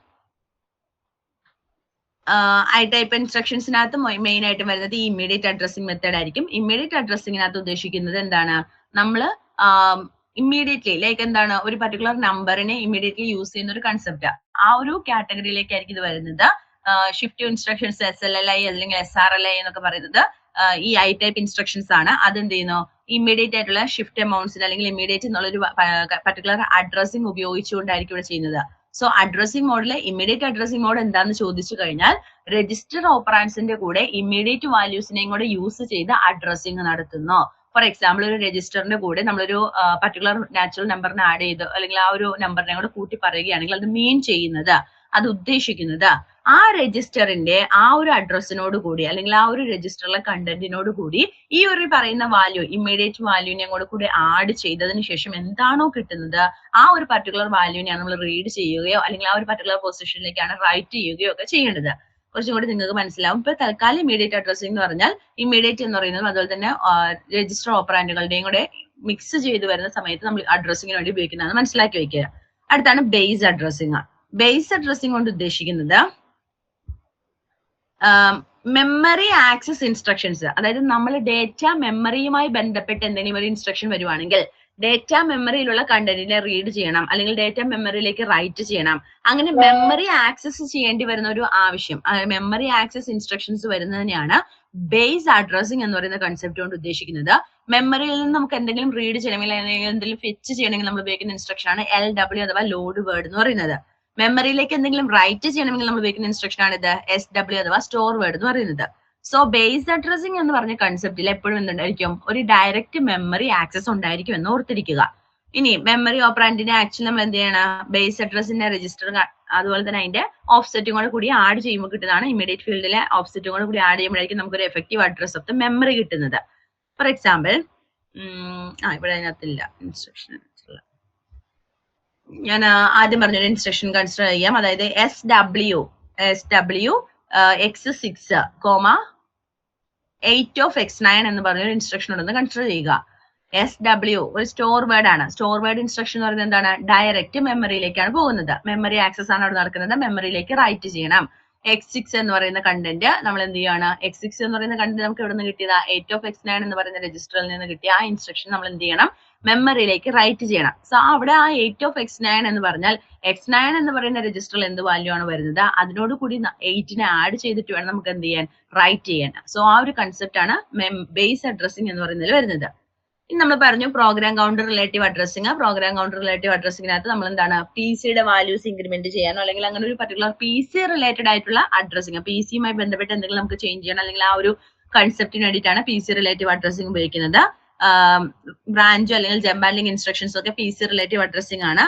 ഐ ടൈപ്പ് ഇൻസ്ട്രക്ഷൻസിനകത്ത് മെയിൻ ആയിട്ട് വരുന്നത് ഈ ഇമ്മീഡിയറ്റ് അഡ്രസ്സിംഗ് മെത്തേഡ് ആയിരിക്കും. ഇമ്മീഡിയറ്റ് അഡ്രസ്സിംഗിനകത്ത് ഉദ്ദേശിക്കുന്നത് എന്താണ്? നമ്മൾ ഇമ്മീഡിയറ്റ്ലി ലൈക്ക് എന്താണ്, ഒരു പർട്ടിക്കുലർ നമ്പറിനെ ഇമ്മീഡിയറ്റ്ലി യൂസ് ചെയ്യുന്ന ഒരു കൺസെപ്റ്റ്, ആ ഒരു കാറ്റഗറിയിലേക്കായിരിക്കും ഇത് വരുന്നത്. ഷിഫ്റ്റ് ഇൻസ്ട്രക്ഷൻസ് SLLI അല്ലെങ്കിൽ SRLI എന്നൊക്കെ പറയുന്നത് ഈ ഐ ടൈപ്പ് ഇൻസ്ട്രക്ഷൻസ് ആണ്. അതെന്ത് ചെയ്യുന്നു? ഇമ്മീഡിയറ്റ് ആയിട്ടുള്ള ഷിഫ്റ്റ് എമൗണ്ട്സിന് അല്ലെങ്കിൽ ഇമ്മീഡിയറ്റ് എന്നുള്ളൊരു പർട്ടിക്കുലർ അഡ്രസ്സിംഗ് ഉപയോഗിച്ചുകൊണ്ടായിരിക്കും ഇവിടെ ചെയ്യുന്നത്. സോ അഡ്രസ്സിംഗ് മോഡിലെ ഇമ്മീഡിയറ്റ് അഡ്രസ്സിംഗ് മോഡ് എന്താണെന്ന് ചോദിച്ചു കഴിഞ്ഞാൽ രജിസ്റ്റർ ഓപ്പറാൻസിന്റെ കൂടെ ഇമ്മീഡിയറ്റ് വാല്യൂസിനെയും കൂടെ യൂസ് ചെയ്ത് അഡ്രസ്സിംഗ് നടത്തുന്നു. ഫോർ എക്സാമ്പിൾ, ഒരു രജിസ്റ്ററിന്റെ കൂടെ നമ്മളൊരു പർട്ടിക്കുലർ നാച്ചുറൽ നമ്പറിനെ ആഡ് ചെയ്ത് അല്ലെങ്കിൽ ആ ഒരു നമ്പറിനെ കൂടെ കൂട്ടി പറയുകയാണെങ്കിൽ അത് മീൻ ചെയ്യുന്നത്, അത് ഉദ്ദേശിക്കുന്നത് ആ രജിസ്റ്ററിന്റെ ആ ഒരു അഡ്രസ്സിനോട് കൂടി അല്ലെങ്കിൽ ആ ഒരു രജിസ്റ്ററിലെ കണ്ടന്റിനോട് കൂടി ഈ ഒരു പറയുന്ന വാല്യൂ ഇമ്മീഡിയറ്റ് വാല്യൂവിനെ കൂടെ ആഡ് ചെയ്തതിന് ശേഷം എന്താണോ കിട്ടുന്നത് ആ ഒരു പർട്ടിക്കുലർ വാല്യൂവിനെയാണ് നമ്മൾ റീഡ് ചെയ്യുകയോ അല്ലെങ്കിൽ ആ ഒരു പർട്ടിക്കുലർ പൊസിഷനിലേക്കാണ് റൈറ്റ് ചെയ്യുകയോ ഒക്കെ ചെയ്യേണ്ടത്. കുറച്ചും കൂടി നിങ്ങൾക്ക് മനസ്സിലാവും. ഇപ്പൊ തൽക്കാലം ഇമ്മീഡിയറ്റ് അഡ്രസ്സിംഗ് എന്ന് പറഞ്ഞാൽ ഇമ്മീഡിയറ്റ് എന്ന് പറയുന്നത് അതുപോലെ തന്നെ രജിസ്റ്റർ ഓപ്പറാൻഡുകളുടെയും കൂടെ മിക്സ് ചെയ്ത് വരുന്ന സമയത്ത് നമ്മൾ അഡ്രസ്സിങ്ങിന് വേണ്ടി ഉപയോഗിക്കുന്നതാണ് മനസ്സിലാക്കി വെക്കുക. അടുത്താണ് ബേസ് അഡ്രസ്സിംഗ്. ബേസ് അഡ്രസ്സിംഗ് കൊണ്ട് ഉദ്ദേശിക്കുന്നത് മെമ്മറി ആക്സസ് ഇൻസ്ട്രക്ഷൻസ്, അതായത് നമ്മൾ ഡേറ്റ മെമ്മറിയുമായി ബന്ധപ്പെട്ട് എന്തെങ്കിലും ഒരു ഇൻസ്ട്രക്ഷൻ വരുവാണെങ്കിൽ ഡേറ്റ മെമ്മറിയിലുള്ള കണ്ടന്റിനെ റീഡ് ചെയ്യണം, അല്ലെങ്കിൽ ഡേറ്റ മെമ്മറിയിലേക്ക് റൈറ്റ് ചെയ്യണം, അങ്ങനെ മെമ്മറി ആക്സസ് ചെയ്യേണ്ടി വരുന്ന ഒരു ആവശ്യം, മെമ്മറി ആക്സസ് ഇൻസ്ട്രക്ഷൻസ് വരുന്നതിനെയാണ് ബേസ് അഡ്രസ്സിംഗ് എന്ന് പറയുന്ന കൺസെപ്റ്റ് കൊണ്ട് ഉദ്ദേശിക്കുന്നത്. മെമ്മറിയിൽ നിന്ന് നമുക്ക് എന്തെങ്കിലും റീഡ് ചെയ്യണമെങ്കിൽ അല്ലെങ്കിൽ എന്തെങ്കിലും ഫെച്ച് ചെയ്യണമെങ്കിൽ നമ്മൾ ഉപയോഗിക്കുന്ന ഇൻസ്ട്രക്ഷൻ ആണ് LW അഥവാ ലോഡ് വേർഡ് എന്ന് പറയുന്നത്. മെമ്മറിയിലേക്ക് എന്തെങ്കിലും റൈറ്റ് ചെയ്യണമെങ്കിൽ നമ്മൾ ഉപയോഗിക്കുന്ന ഇൻസ്ട്രക്ഷൻ ആണ് ഇത് SW അഥവാ സ്റ്റോർ വേർഡ് എന്ന് പറയുന്നത്. സോ ബേസ് അഡ്രസ്സിംഗ് എന്ന് പറഞ്ഞ കൺസെപ്റ്റിൽ എപ്പോഴും എന്തുണ്ടായിരിക്കും, ഒരു ഡയറക്റ്റ് മെമ്മറി ആക്സസ് ഉണ്ടായിരിക്കും എന്ന് ഓർത്തിരിക്കുക. ഇനി മെമ്മറി ഓപ്പറാൻഡിനെ ആക്ച്വലി നമ്മൾ എന്ത് ചെയ്യണം, ബേസ് അഡ്രസ്സിന്റെ രജിസ്റ്റർ അതുപോലെ തന്നെ അതിന്റെ ഓഫ്സെറ്റും കൂടി ആഡ് ചെയ്യുമ്പോൾ കിട്ടുന്നതാണ് ഇമ്മീഡിയറ്റ് ഫീൽഡിലെ ഓഫ്സെറ്റും കൂടി ആഡ് ചെയ്യുമ്പോഴായിരിക്കും നമുക്ക് ഒരു effective address of the memory കിട്ടുന്നത്. ഫോർ എക്സാമ്പിൾ ഇവിടെ അതിനകത്തില്ല ഇൻസ്ട്രക്ഷൻ, ഞാൻ ആദ്യം പറഞ്ഞൊരു ഇൻസ്ട്രക്ഷൻ കൺസിഡർ ചെയ്യാം. അതായത് SW X6, 8 of X9 എന്ന് പറഞ്ഞൊരു ഇൻസ്ട്രക്ഷൻ ഉണ്ടെന്ന് കൺസിഡർ ചെയ്യുക. SW ഒരു സ്റ്റോർ വേർഡ് ആണ്. സ്റ്റോർ വേർഡ് ഇൻസ്ട്രക്ഷൻ എന്ന് പറയുന്നത് എന്താണ്, ഡയറക്റ്റ് മെമ്മറിയിലേക്കാണ് പോകുന്നത്. മെമ്മറി ആക്സസ് ആണ് അവിടെ നടക്കുന്നത്, മെമ്മറിയിലേക്ക് റൈറ്റ് ചെയ്യണം. X6 എന്ന് പറയുന്ന കണ്ടന്റ് നമ്മൾ എന്ത് ചെയ്യാണ്, X6 എന്ന് പറയുന്ന കണ്ടന്റ് നമുക്ക് എവിടെ നിന്ന് കിട്ടിയതാ, 8 of X9 എന്ന് പറയുന്ന രജിസ്റ്ററിൽ നിന്ന് കിട്ടിയ ആ ഇൻസ്ട്രക്ഷൻ നമ്മൾ എന്ത് ചെയ്യണം, മെമ്മറിയിലേക്ക് റൈറ്റ് ചെയ്യണം. സോ അവിടെ ആ 8 of X9 എന്ന് പറഞ്ഞാൽ X9 എന്ന് പറയുന്ന രജിസ്റ്ററിൽ എന്ത് വാല്യൂ ആണ് വരുന്നത്, അതിനോട് കൂടി 8നെ ആഡ് ചെയ്തിട്ട് വേണം നമുക്ക് എന്ത് ചെയ്യാൻ, റൈറ്റ് ചെയ്യാൻ. സോ ആ ഒരു കൺസെപ്റ്റ് ആണ് ബേസ് അഡ്രസ്സിംഗ് എന്ന് പറയുന്നതിൽ വരുന്നത്. ഇനി നമ്മൾ പറഞ്ഞു program counter relative addressing. Program counter relative അഡ്രസ്സിംഗിനകത്ത് നമ്മൾ എന്താണ്, PC-യുടെ വാല്യൂസ് ഇൻക്രിമെന്റ് ചെയ്യാനോ അല്ലെങ്കിൽ അങ്ങനെ ഒരു പർട്ടിക്കുലർ PC റിലേറ്റഡ് ആയിട്ടുള്ള അഡ്രസ്സിംഗ്, PC-യുമായി ബന്ധപ്പെട്ട് എന്തെങ്കിലും നമുക്ക് ചേഞ്ച് ചെയ്യണം അല്ലെങ്കിൽ ആ ഒരു കൺസെപ്റ്റിന് വേണ്ടിയിട്ടാണ് PC റിലേറ്റീവ് അഡ്രസ്സിംഗ് ഉപയോഗിക്കുന്നത്. ബ്രാഞ്ചോ അല്ലെങ്കിൽ ജമ്പ് ഹാൻഡ്ലിംഗ് ഇൻസ്ട്രക്ഷൻസ് ഒക്കെ PC റിലേറ്റീവ് അഡ്രസ്സിംഗ് ആണ്.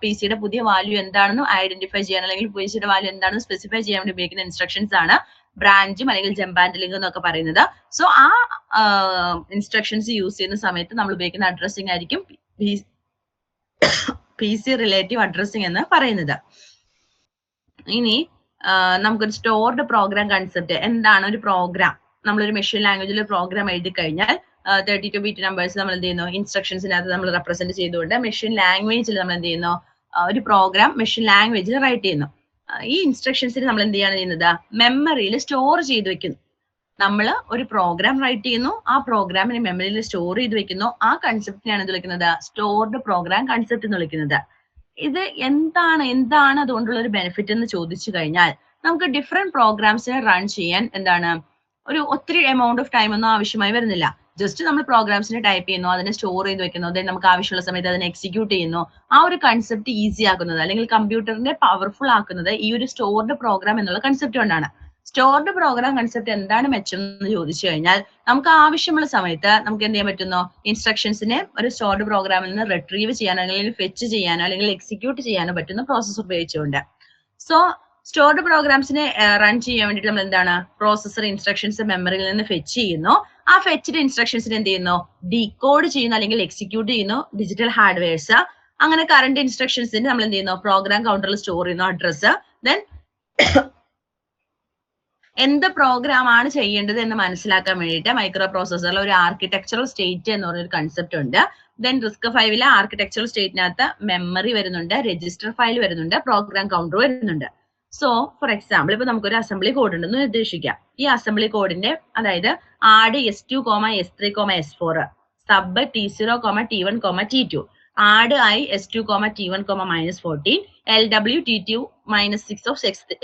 PC-യുടെ പുതിയ വാല്യൂ എന്താണെന്ന് ഐഡന്റിഫൈ ചെയ്യാൻ അല്ലെങ്കിൽ PC-യുടെ വാല്യൂ എന്താണെന്ന് സ്പെസിഫൈ ചെയ്യാൻ വേണ്ടി ഉപയോഗിക്കുന്ന ഇൻസ്ട്രക്ഷൻസ് ആണ് ബ്രാഞ്ചും അല്ലെങ്കിൽ ജമ്പ് ഹാൻഡ്ലിംഗ് എന്നൊക്കെ പറയുന്നത്. സോ ആ ഇൻസ്ട്രക്ഷൻസ് യൂസ് ചെയ്യുന്ന സമയത്ത് നമ്മൾ ഉപയോഗിക്കുന്ന അഡ്രസ്സിംഗ് ആയിരിക്കും PC റിലേറ്റീവ് അഡ്രസ്സിംഗ് എന്ന് പറയുന്നത്. ഇനി നമുക്കൊരു സ്റ്റോർഡ് പ്രോഗ്രാം കൺസെപ്റ്റ് എന്താണ്. ഒരു പ്രോഗ്രാം, നമ്മളൊരു മെഷീൻ ലാംഗ്വേജിൽ പ്രോഗ്രാം എഴുതി കഴിഞ്ഞാൽ 32 ബിറ്റ് നമ്പേഴ്സ് നമ്മൾ എന്ത് ചെയ്യുന്നു, ഇൻസ്ട്രക്ഷൻസിനകത്ത് നമ്മൾ റെപ്രസെന്റ് ചെയ്തുകൊണ്ട് മെഷീൻ ലാംഗ്വേജിൽ നമ്മൾ എന്ത് ചെയ്യുന്നു, ഒരു പ്രോഗ്രാം മെഷീൻ ലാംഗ്വേജിൽ റൈറ്റ് ചെയ്യുന്നു. ഈ ഇൻസ്ട്രക്ഷൻസിന് നമ്മൾ എന്ത് ചെയ്യാണ് ചെയ്യുന്നത്, മെമ്മറിയിൽ സ്റ്റോർ ചെയ്ത് വെക്കുന്നു. നമ്മൾ ഒരു പ്രോഗ്രാം റൈറ്റ് ചെയ്യുന്നു, ആ പ്രോഗ്രാമിനെ മെമ്മറിയിൽ സ്റ്റോർ ചെയ്ത് വെക്കുന്നു. ആ കൺസെപ്റ്റിനാണ് ഇത് വിളിക്കുന്നത് സ്റ്റോർഡ് പ്രോഗ്രാം കൺസെപ്റ്റ് എന്ന് വിളിക്കുന്നത്. ഇത് എന്താണ് അതുകൊണ്ടുള്ള ഒരു ബെനിഫിറ്റ് എന്ന് ചോദിച്ചു കഴിഞ്ഞാൽ, നമുക്ക് ഡിഫറെന്റ് പ്രോഗ്രാംസിനെ റൺ ചെയ്യാൻ എന്താണ് ഒത്തിരി എമൗണ്ട് ഓഫ് ടൈം ഒന്നും ആവശ്യമായി വരുന്നില്ല. ജസ്റ്റ് നമ്മൾ പ്രോഗ്രാംസിനെ ടൈപ്പ് ചെയ്യുന്നു, അതിനെ സ്റ്റോർ ചെയ്ത് വെക്കുന്നു, ദെൻ നമുക്ക് ആവശ്യമുള്ള സമയത്ത് അതിനെ എക്സിക്യൂട്ട് ചെയ്യുന്നു. ആ ഒരു കൺസെപ്റ്റ് ഈസി ആക്കുന്നത് അല്ലെങ്കിൽ കമ്പ്യൂട്ടറിനെ പവർഫുൾ ആക്കുന്നത് ഈ ഒരു സ്റ്റോർഡ് പ്രോഗ്രാം എന്നുള്ള കൺസെപ്റ്റ് കൊണ്ടാണ്. സ്റ്റോർഡ് പ്രോഗ്രാം കൺസെപ്റ്റ് എന്താണ് മെച്ചം എന്ന് ചോദിച്ചു കഴിഞ്ഞാൽ, നമുക്ക് ആവശ്യമുള്ള സമയത്ത് നമുക്ക് എന്ത് ചെയ്യാൻ പറ്റുന്നു, ഇൻസ്ട്രക്ഷൻസിനെ ഒരു സ്റ്റോർഡ് പ്രോഗ്രാമിൽ നിന്ന് റിട്രീവ് ചെയ്യാനോ അല്ലെങ്കിൽ ഫെച്ച് ചെയ്യാനോ അല്ലെങ്കിൽ എക്സിക്യൂട്ട് ചെയ്യാനോ പറ്റുന്ന പ്രോസസ്സ് ഉപയോഗിച്ചുകൊണ്ട്. സോ സ്റ്റോർഡ് പ്രോഗ്രാംസിനെ റൺ ചെയ്യാൻ വേണ്ടിയിട്ട് നമ്മൾ എന്താണ്, പ്രോസസർ ഇൻസ്ട്രക്ഷൻസ് മെമ്മറിയിൽ നിന്ന് ഫെച്ച് ചെയ്യുന്നു. ആ ഫെച്ച്ഡ് ഇൻസ്ട്രക്ഷൻസിന് എന്ത് ചെയ്യുന്നു, ഡീകോഡ് ചെയ്യുന്നു അല്ലെങ്കിൽ എക്സിക്യൂട്ട് ചെയ്യുന്നു ഡിജിറ്റൽ ഹാർഡ്വെയർസ്. അങ്ങനെ കറണ്ട് ഇൻസ്ട്രക്ഷൻസിന് നമ്മൾ എന്ത് ചെയ്യുന്നു, പ്രോഗ്രാം കൗണ്ടറിൽ സ്റ്റോർ ചെയ്യുന്നു അഡ്രസ്. ദെൻ എന്ത് പ്രോഗ്രാം ആണ് ചെയ്യേണ്ടത് എന്ന് മനസ്സിലാക്കാൻ വേണ്ടിയിട്ട് മൈക്രോ പ്രോസസറിൽ ഒരു ആർക്കിടെക്ചറൽ സ്റ്റേറ്റ് എന്ന് പറഞ്ഞൊരു കൺസെപ്റ്റ് ഉണ്ട്. ദെൻ RISC-V ആർക്കിടെക്ചറൽ സ്റ്റേറ്റിനകത്ത് മെമ്മറി വരുന്നുണ്ട്, രജിസ്റ്റർ ഫയൽ വരുന്നുണ്ട്, പ്രോഗ്രാം കൗണ്ടർ വരുന്നുണ്ട്. സോ ഫോർ എക്സാമ്പിൾ ഇപ്പൊ നമുക്കൊരു അസംബ്ലി കോഡ് ഉണ്ടെന്ന് ഉദ്ദേശിക്കാം. ഈ അസംബ്ലി കോഡിന്റെ അതായത് add S2, S3, S4 sub T0, T1, T2 add I S2, T1, -14 LW T2 -6 of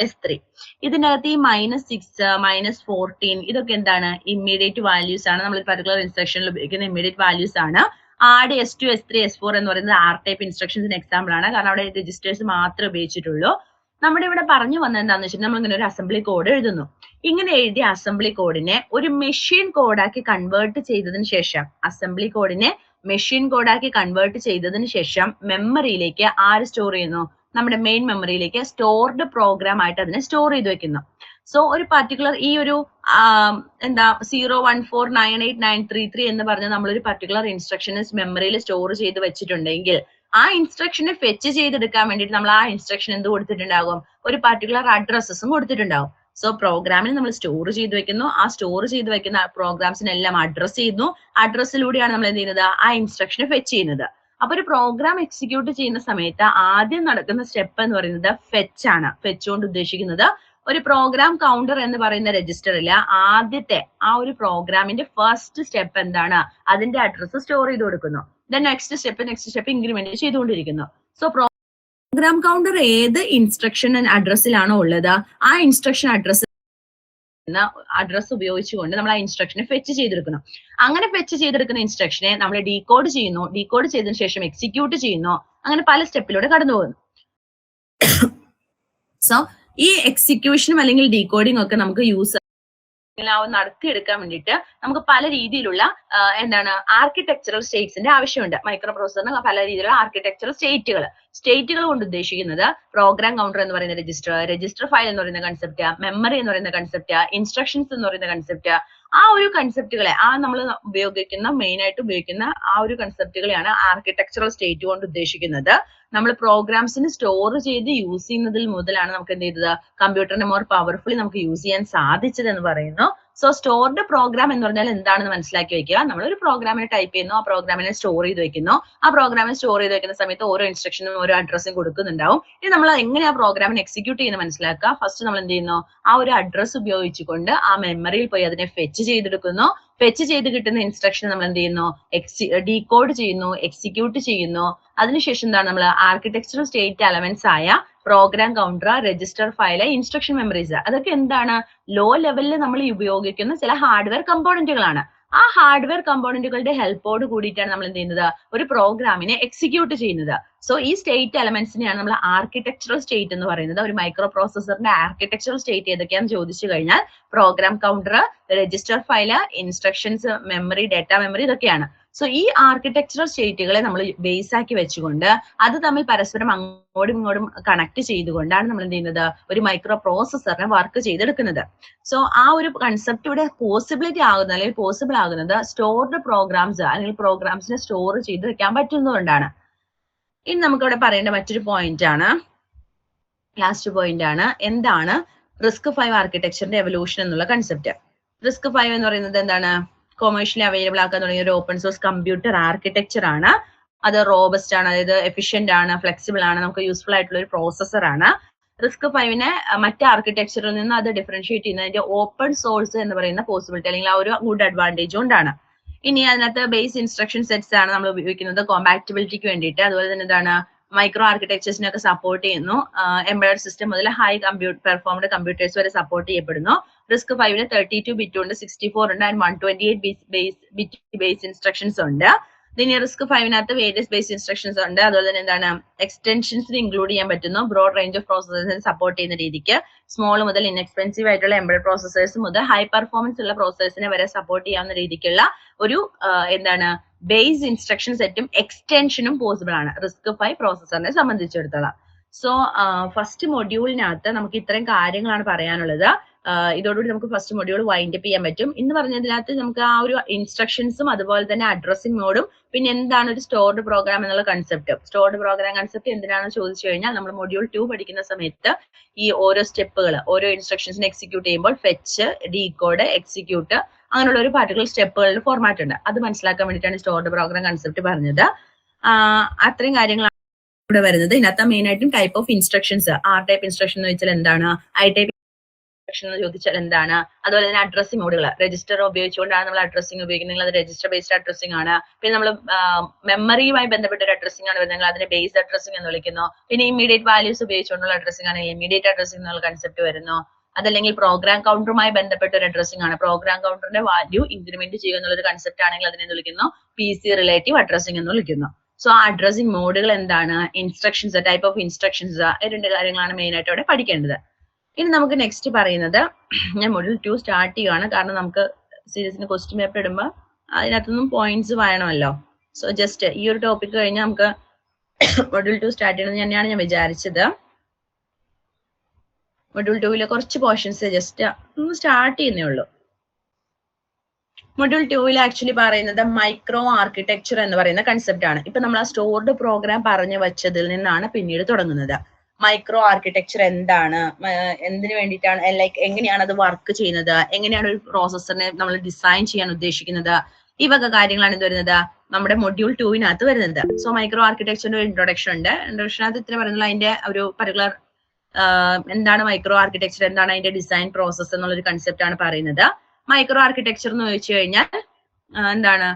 S3. ഇതിനകത്ത് ഈ -6 -14 ഇതൊക്കെ എന്താണ്, ഇമ്മീഡിയറ്റ് വാല്യൂസ് ആണ്. നമ്മൾ പർട്ടിക്കുലർ ഇൻസ്ട്രക്ഷനിൽ ഉപയോഗിക്കുന്ന ഇമ്മീഡിയറ്റ് വാല്യൂസ് ആണ്. ആഡ് S2, S3, S4 എന്ന് പറയുന്നത് R ടൈപ്പ് ഇൻസ്ട്രക്ഷൻസിന് എക്സാമ്പിൾ ആണ്, കാരണം അവിടെ രജിസ്റ്റേഴ്സ് മാത്രമേ ഉപയോഗിച്ചിട്ടുള്ളൂ. നമ്മുടെ ഇവിടെ പറഞ്ഞു വന്നത് എന്താണെന്ന് വെച്ചാൽ, നമ്മൾ ഇങ്ങനെ ഒരു അസംബ്ലി കോഡ് എഴുതുന്നു. ഇങ്ങനെ എഴുതിയ അസംബ്ലി കോഡിനെ ഒരു മെഷീൻ കോഡാക്കി കൺവേർട്ട് ചെയ്തതിന് ശേഷം, അസംബ്ലി കോഡിനെ മെഷീൻ കോഡാക്കി കൺവേർട്ട് ചെയ്തതിന് ശേഷം മെമ്മറിയിലേക്ക് ആര് സ്റ്റോർ ചെയ്യുന്നു, നമ്മുടെ മെയിൻ മെമ്മറിയിലേക്ക് സ്റ്റോർഡ് പ്രോഗ്രാം ആയിട്ട് അതിനെ സ്റ്റോർ ചെയ്ത് വെക്കുന്നു. സോ ഒരു പർട്ടിക്കുലർ ഈ ഒരു 0149893 എന്ന് പറഞ്ഞ നമ്മളൊരു പർട്ടിക്കുലർ ഇൻസ്ട്രക്ഷനെ മെമ്മറിയിൽ സ്റ്റോർ ചെയ്ത് വെച്ചിട്ടുണ്ടെങ്കിൽ ആ ഇൻസ്ട്രക്ഷനെ ഫെച്ച് ചെയ്തെടുക്കാൻ വേണ്ടിയിട്ട് നമ്മൾ ആ ഇൻസ്ട്രക്ഷൻ എന്ത് കൊടുത്തിട്ടുണ്ടാകും, ഒരു പർട്ടിക്കുലർ അഡ്രസ്സും കൊടുത്തിട്ടുണ്ടാകും. സോ പ്രോഗ്രാമിന് നമ്മൾ സ്റ്റോർ ചെയ്ത് വെക്കുന്നു, ആ സ്റ്റോർ ചെയ്ത് വെക്കുന്ന പ്രോഗ്രാംസിനെല്ലാം അഡ്രസ് ചെയ്യുന്നു, അഡ്രസ്സിലൂടെയാണ് നമ്മൾ എന്ത് ചെയ്യുന്നത്, ആ ഇൻസ്ട്രക്ഷനെ ഫെച്ച് ചെയ്യുന്നത്. അപ്പൊ ഒരു പ്രോഗ്രാം എക്സിക്യൂട്ട് ചെയ്യുന്ന സമയത്ത് ആദ്യം നടക്കുന്ന സ്റ്റെപ്പ് എന്ന് പറയുന്നത് ഫെച്ച് ആണ്. ഫെച്ച് കൊണ്ട് ഉദ്ദേശിക്കുന്നത് ഒരു പ്രോഗ്രാം കൗണ്ടർ എന്ന് പറയുന്ന രജിസ്റ്ററിൽ ആദ്യത്തെ ആ ഒരു പ്രോഗ്രാമിന്റെ ഫസ്റ്റ് സ്റ്റെപ്പ് എന്താണ്, അതിന്റെ അഡ്രസ് സ്റ്റോർ ചെയ്ത് കൊടുക്കുന്നു. ദെൻ നെക്സ്റ്റ് സ്റ്റെപ്പ് ഇൻക്രിമെന്റ് ചെയ്തുകൊണ്ടിരിക്കുന്നു. സോ പ്രോഗ്രാം കൗണ്ടർ ഏത് ഇൻസ്ട്രക്ഷൻ അഡ്രസ്സിലാണോ ഉള്ളത്, ആ ഇൻസ്ട്രക്ഷൻ അഡ്രസ് ഉപയോഗിച്ചുകൊണ്ട് നമ്മൾ ആ ഇൻസ്ട്രക്ഷനെ ഫെച്ച് ചെയ്തെടുക്കണം. അങ്ങനെ ഫെച്ച് ചെയ്തെടുക്കുന്ന ഇൻസ്ട്രക്ഷനെ നമ്മൾ ഡീകോഡ് ചെയ്യുന്നു, ഡീകോഡ് ചെയ്തതിനു ശേഷം എക്സിക്യൂട്ട് ചെയ്യുന്നു, അങ്ങനെ പല സ്റ്റെപ്പിലൂടെ കടന്നു പോകുന്നു. സോ ഈ എക്സിക്യൂഷനും അല്ലെങ്കിൽ ഡീകോഡിംഗ് ഒക്കെ നമുക്ക് നടത്തിയെടുക്കാൻ വേണ്ടിയിട്ട് നമുക്ക് പല രീതിയിലുള്ള ആർക്കിടെക്ചറൽ സ്റ്റേറ്റ്സിന്റെ ആവശ്യമുണ്ട്. മൈക്രോ പ്രോസസറിന് പല രീതിയിലുള്ള ആർക്കിടെക്ചറൽ സ്റ്റേറ്റുകൾ കൊണ്ട് ഉദ്ദേശിക്കുന്നത് പ്രോഗ്രാം കൗണ്ടർ എന്ന് പറയുന്ന രജിസ്റ്റർ ഫയൽ എന്ന് പറയുന്ന കൺസെപ്റ്റ്, മെമ്മറി എന്ന് പറയുന്ന കൺസെപ്റ്റ്, ഇൻസ്ട്രക്ഷൻസ് എന്ന് പറയുന്ന കൺസെപ്റ്റ്, ആ ഒരു കൺസെപ്റ്റുകളെ നമ്മൾ മെയിൻ ആയിട്ട് ഉപയോഗിക്കുന്ന ആ ഒരു കൺസെപ്റ്റുകളെയാണ് ആർക്കിടെക്ചറൽ സ്റ്റേറ്റ് കൊണ്ട് ഉദ്ദേശിക്കുന്നത്. നമ്മൾ പ്രോഗ്രാംസിന് സ്റ്റോർ ചെയ്ത് യൂസ് ചെയ്യുന്നതിൽ മുതലാണ് നമുക്ക് എന്ത് ചെയ്തത്, കമ്പ്യൂട്ടറിനെ മോർ പവർഫുള്ളി നമുക്ക് യൂസ് ചെയ്യാൻ സാധിച്ചത് എന്ന് പറയുന്നു. സോ സ്റ്റോർഡ് പ്രോഗ്രാം എന്ന് പറഞ്ഞാൽ എന്താണെന്ന് മനസ്സിലാക്കി വെക്കുക. നമ്മൾ ഒരു പ്രോഗ്രാമിനെ ടൈപ്പ് ചെയ്യുന്നു, ആ പ്രോഗ്രാമിനെ സ്റ്റോർ ചെയ്ത് വെക്കുന്നു, ആ പ്രോഗ്രാമിനെ സ്റ്റോർ ചെയ്ത് വെക്കുന്ന സമയത്ത് ഓരോ ഇൻസ്ട്രക്ഷനും ഓരോ അഡ്രസ്സും കൊടുക്കുന്നുണ്ടാവും. ഇനി നമ്മൾ എങ്ങനെ ആ പ്രോഗ്രാമിനെ എക്സിക്യൂട്ട് ചെയ്യുന്നത് മനസ്സിലാക്കുക. ഫസ്റ്റ് നമ്മൾ എന്ത് ചെയ്യുന്നു, ആ ഒരു അഡ്രസ് ഉപയോഗിച്ചുകൊണ്ട് ആ മെമ്മറിയിൽ പോയി അതിനെ ഫെച്ച് ചെയ്തെടുക്കുന്നു. ഫെച്ച് ചെയ്ത് കിട്ടുന്ന ഇൻസ്ട്രക്ഷൻ നമ്മൾ എന്ത് ചെയ്യുന്നു, ഡീകോഡ് ചെയ്യുന്നു, എക്സിക്യൂട്ട് ചെയ്യുന്നു. അതിനുശേഷം എന്താണ്, നമ്മൾ ആർക്കിടെക്ചറൽ സ്റ്റേറ്റ് എലമെന്റ്സ് ആയ program counter, register file, instruction memories, അതൊക്കെ എന്താണ്, ലോ ലെവലിൽ നമ്മൾ ഉപയോഗിക്കുന്ന ചില ഹാർഡ്വെയർ കമ്പോണന്റുകളാണ്. ആ ഹാർഡ്വെയർ കമ്പോണന്റുകളുടെ ഹെൽപ്പോട് കൂടിയിട്ടാണ് നമ്മൾ എന്ത് ചെയ്യുന്നത്, ഒരു പ്രോഗ്രാമിനെ എക്സിക്യൂട്ട് ചെയ്യുന്നത്. സോ ഈ സ്റ്റേറ്റ് എലമെന്റ്സിനെയാണ് നമ്മൾ ആർക്കിടെക്ചറൽ സ്റ്റേറ്റ് എന്ന് പറയുന്നത്. ഒരു മൈക്രോ പ്രോസസറിന്റെ ആർക്കിടെക്ചറൽ സ്റ്റേറ്റ് ഏതൊക്കെയാണെന്ന് ചോദിച്ചു കഴിഞ്ഞാൽ program counter, register file, instructions, memory, data memory, ഇതൊക്കെയാണ്. സോ ഈ ആർക്കിടെക്ചറൽ സ്റ്റേറ്റുകളെ നമ്മൾ ബേസ് ആക്കി വെച്ചുകൊണ്ട് അത് തമ്മിൽ പരസ്പരം അങ്ങോട്ടും ഇങ്ങോട്ടും കണക്ട് ചെയ്തുകൊണ്ടാണ് നമ്മൾ എന്ത് ചെയ്യുന്നത്, ഒരു മൈക്രോ പ്രോസസറിനെ വർക്ക് ചെയ്തെടുക്കുന്നത്. സോ ആ ഒരു കൺസെപ്റ്റ് ഇവിടെ പോസിബിലിറ്റി ആകുന്നത് അല്ലെങ്കിൽ പോസിബിൾ ആകുന്നത് സ്റ്റോർഡ് പ്രോഗ്രാംസ് അല്ലെങ്കിൽ പ്രോഗ്രാംസിനെ സ്റ്റോർ ചെയ്ത് വെക്കാൻ പറ്റുന്നതുകൊണ്ടാണ്. ഇനി നമുക്കിവിടെ പറയേണ്ട മറ്റൊരു പോയിന്റ് ആണ്, ലാസ്റ്റ് പോയിന്റ് ആണ്, എന്താണ് RISC-V ആർക്കിടെക്ചറിന്റെ എവല്യൂഷൻ എന്നുള്ള കൺസെപ്റ്റ്. RISC-V എന്ന് പറയുന്നത് എന്താണ്, കൊമേഴ്ഷ്യലി അവൈലബിൾ ആക്കാൻ തുടങ്ങിയ ഒരു ഓപ്പൺ സോഴ്സ് കമ്പ്യൂട്ടർ ആർക്കിടെക്ചർ ആണ്. അത് റോബസ്റ്റ് ആണ്, അതായത് എഫിഷ്യന്റ് ആണ്, ഫ്ലെക്സിബിൾ ആണ്, നമുക്ക് യൂസ്ഫുൾ ആയിട്ടുള്ള ഒരു പ്രോസസർ ആണ്. RISC-Vനെ മറ്റ് ആർക്കിടെക്ചറിൽ നിന്ന് അത് ഡിഫറൻഷിയേറ്റ് ചെയ്യുന്നതിന്റെ ഓപ്പൺ സോഴ്സ് എന്ന് പറയുന്ന പോസിബിലിറ്റി അല്ലെങ്കിൽ ആ ഒരു ഗുഡ് അഡ്വാൻറ്റേജ് കൊണ്ടാണ്. ഇനി അതിനകത്ത് ബേസ് ഇൻസ്ട്രക്ഷൻ സെറ്റ്സ് ആണ് നമ്മൾ ഉപയോഗിക്കുന്നത് കോമ്പാക്ടിബിലിറ്റിക്ക് വേണ്ടിയിട്ട്. അതുപോലെ തന്നെ എന്താണ്, മൈക്രോ ആർക്കിടെക്ചേഴ്സിനൊക്കെ സപ്പോർട്ട് ചെയ്യുന്നു. എംബഡഡ് സിസ്റ്റം മുതൽ ഹൈ പെർഫോംഡ് കമ്പ്യൂട്ടേഴ്സ് വരെ സപ്പോർട്ട് ചെയ്യപ്പെടുന്നു. RISC-Vന് 32 ബിറ്റ് ഉണ്ട്, 64 ഉണ്ട്, ആൻഡ് 128 ബിറ്റ് ബേസ് ഇൻസ്ട്രക്ഷൻസ് ഉണ്ട്. ഇനി RISC-Vനകത്ത് വേരിയസ് ബേസ് ഇൻസ്ട്രക്ഷൻസ് ഉണ്ട്. അതുപോലെ തന്നെ എന്താണ്, എക്സ്റ്റൻഷൻസിന് ഇൻക്ലൂഡ് ചെയ്യാൻ പറ്റുന്നു. ബ്രോഡ് റേഞ്ച് ഓഫ് പ്രോസസേഴ്സിനെ സപ്പോർട്ട് ചെയ്യുന്ന രീതിക്ക് സ്മോൾ മുതൽ ഇൻഎക്സ്പെൻസീവ് ആയിട്ടുള്ള എംബഡഡ് പ്രോസസേഴ്സ് മുതൽ ഹൈ പെർഫോമൻസ് ഉള്ള പ്രോസസേഴ്സിനെ വരെ സപ്പോർട്ട് ചെയ്യാവുന്ന രീതിക്കുള്ള ഒരു ബേസ് ഇൻസ്ട്രക്ഷൻ സെറ്റും എക്സ്റ്റൻഷനും പോസിബിൾ ആണ് RISC-V പ്രോസസറിനെ സംബന്ധിച്ചിടത്തോളം. സോ ഫസ്റ്റ് മൊഡ്യൂളിനകത്ത് നമുക്ക് ഇത്രയും കാര്യങ്ങളാണ് പറയാനുള്ളത്. ഇതോടുകൂടി നമുക്ക് ഫസ്റ്റ് മൊഡ്യൂൾ വൈൻഡ് അപ്പ് ചെയ്യാൻ പറ്റും. ഇന്ന് പറഞ്ഞതിനകത്ത് നമുക്ക് ആ ഒരു ഇൻസ്ട്രക്ഷൻസും അതുപോലെ തന്നെ അഡ്രസ്സിംഗ് മോഡും പിന്നെ എന്താണ് ഒരു സ്റ്റോർഡ് പ്രോഗ്രാം എന്നുള്ള കൺസെപ്റ്റ്. സ്റ്റോർഡ് പ്രോഗ്രാം കൺസെപ്റ്റ് എന്തിനാണെന്ന് ചോദിച്ചു കഴിഞ്ഞാൽ നമ്മൾ മൊഡ്യൂൾ 2 പഠിക്കുന്ന സമയത്ത് ഈ ഓരോ സ്റ്റെപ്പുകൾ, ഓരോ ഇൻസ്ട്രക്ഷൻസിനെ എക്സിക്യൂട്ട് ചെയ്യുമ്പോൾ ഫെച്ച്, ഡീകോഡ്, എക്സിക്യൂട്ട്, അങ്ങനെയുള്ള ഒരു പാർട്ടിക്കുലർ സ്റ്റെപ്പുകളുടെ ഫോർമാറ്റ് ഉണ്ട്. അത് മനസ്സിലാക്കാൻ വേണ്ടിയിട്ടാണ് സ്റ്റോർഡ് പ്രോഗ്രാം കൺസെപ്റ്റ് പറഞ്ഞത്. അത്രയും കാര്യങ്ങളാണ് ഇവിടെ വരുന്നത്. ഇതിനകത്ത് മെയിൻ ആയിട്ടും type of instructions, R type instruction എന്ന് വെച്ചാൽ എന്താണ്, ഐ ടൈപ്പ് എന്ന് ചോദിച്ചാൽ എന്താണ്, അതുപോലെ തന്നെ അഡ്രസ്സിംഗ് മോഡുകൾ, രജിസ്റ്റർ ഉപയോഗിച്ചുകൊണ്ടാണ് നമ്മൾ അഡ്രസ്സിംഗ് ഉപയോഗിക്കുന്നത്, അത് രജിസ്റ്റർ ബേസ്ഡ് അഡ്രസ്സിംഗ് ആണ്. പിന്നെ നമ്മൾ മെമ്മറിയുമായി ബന്ധപ്പെട്ട ഒരു അഡ്രസ്സിംഗ് ആണ് വരുന്നത്, അതിനെ ബേസ്ഡ് അഡ്രസ്സിംഗ് എന്ന് വിളിക്കുന്നു. പിന്നെ ഇമ്മീഡിയറ്റ് വാല്യൂസ് ഉപയോഗിച്ചുകൊണ്ടുള്ള അഡ്രസ്സിംഗ് ആണ് ഇമ്മീഡിയറ്റ് അഡ്രസ്സിംഗ് എന്നുള്ള കൺസെപ്റ്റ് വരുന്നു. അതല്ലെങ്കിൽ പ്രോഗ്രാം കൗണ്ടറുമായി ബന്ധപ്പെട്ട ഒരു അഡ്രസ്സിംഗ് ആണ്. പ്രോഗ്രാം കൗണ്ടറിന്റെ വാല്യൂ ഇൻക്രിമെന്റ് ചെയ്യുക എന്നുള്ള ഒരു കൺസെപ്റ്റ് ആണെങ്കിൽ അതിനെ വിളിക്കുന്നു PC റിലേറ്റീവ് അഡ്രസ്സിംഗ് എന്ന് വിളിക്കുന്നു. സോ ആ അഡ്രസ്സിംഗ് മോഡുകൾ എന്താണ്, ഇൻസ്ട്രക്ഷൻസ്, ടൈപ്പ് ഓഫ് ഇൻസ്ട്രക്ഷൻസ്, രണ്ട് കാര്യങ്ങളാണ് മെയിൻ ആയിട്ട് അവിടെ പഠിക്കേണ്ടത്. ഇനി നമുക്ക് നെക്സ്റ്റ് പറയുന്നത്, ഞാൻ മൊഡ്യൂൾ 2 സ്റ്റാർട്ട് ചെയ്യുകയാണ്. കാരണം നമുക്ക് സീരീസിന് ക്വസ്റ്റ്യൻ പേപ്പർ ഇടുമ്പോൾ അതിനകത്തൊന്നും പോയിന്റ്സ് വേണമല്ലോ. സോ ജസ്റ്റ് ഈ ഒരു ടോപ്പിക് കഴിഞ്ഞാൽ നമുക്ക് മൊഡ്യൂൾ 2 സ്റ്റാർട്ട് ചെയ്യണമെന്ന് തന്നെയാണ് ഞാൻ വിചാരിച്ചത്. മൊഡ്യൂൾ 2 കുറച്ച് പോർഷൻസ് ജസ്റ്റ് ഒന്ന് സ്റ്റാർട്ട് ചെയ്യുന്നേ ഉള്ളൂ. മൊഡ്യൂൾ 2 ആക്ച്വലി പറയുന്നത് മൈക്രോ ആർക്കിടെക്ചർ എന്ന് പറയുന്ന കൺസെപ്റ്റ് ആണ്. ഇപ്പൊ നമ്മൾ ആ സ്റ്റോർഡ് പ്രോഗ്രാം പറഞ്ഞു വെച്ചതിൽ നിന്നാണ് പിന്നീട് തുടങ്ങുന്നത്. മൈക്രോ ആർക്കിടെക്ചർ എന്താണ്, എന്തിനു വേണ്ടിയിട്ടാണ്, ലൈക്ക് എങ്ങനെയാണ് അത് വർക്ക് ചെയ്യുന്നത്, എങ്ങനെയാണ് ഒരു പ്രോസസ്സറിനെ നമ്മൾ ഡിസൈൻ ചെയ്യാൻ ഉദ്ദേശിക്കുന്നത്, ഈ വക കാര്യങ്ങളാണ് ഇത് വരുന്നത് നമ്മുടെ മൊഡ്യൂൾ 2 വരുന്നത്. സോ മൈക്രോ ആർക്കിടെക്ചറിന്റെ ഒരു ഇൻട്രൊഡക്ഷൻ ഉണ്ട്. ഇൻട്രൊഡക്ഷനകത്ത് ഇത്ര പറയുന്നത് അതിന്റെ ഒരു പർട്ടിക്കുലർ എന്താണ് മൈക്രോ ആർക്കിടെക്ചർ, എന്താണ് അതിന്റെ ഡിസൈൻ പ്രോസസ് എന്നുള്ളൊരു കൺസെപ്റ്റ് ആണ് പറയുന്നത്. മൈക്രോ ആർക്കിടെക്ചർ എന്ന് ചോദിച്ചു കഴിഞ്ഞാൽ എന്താണ്,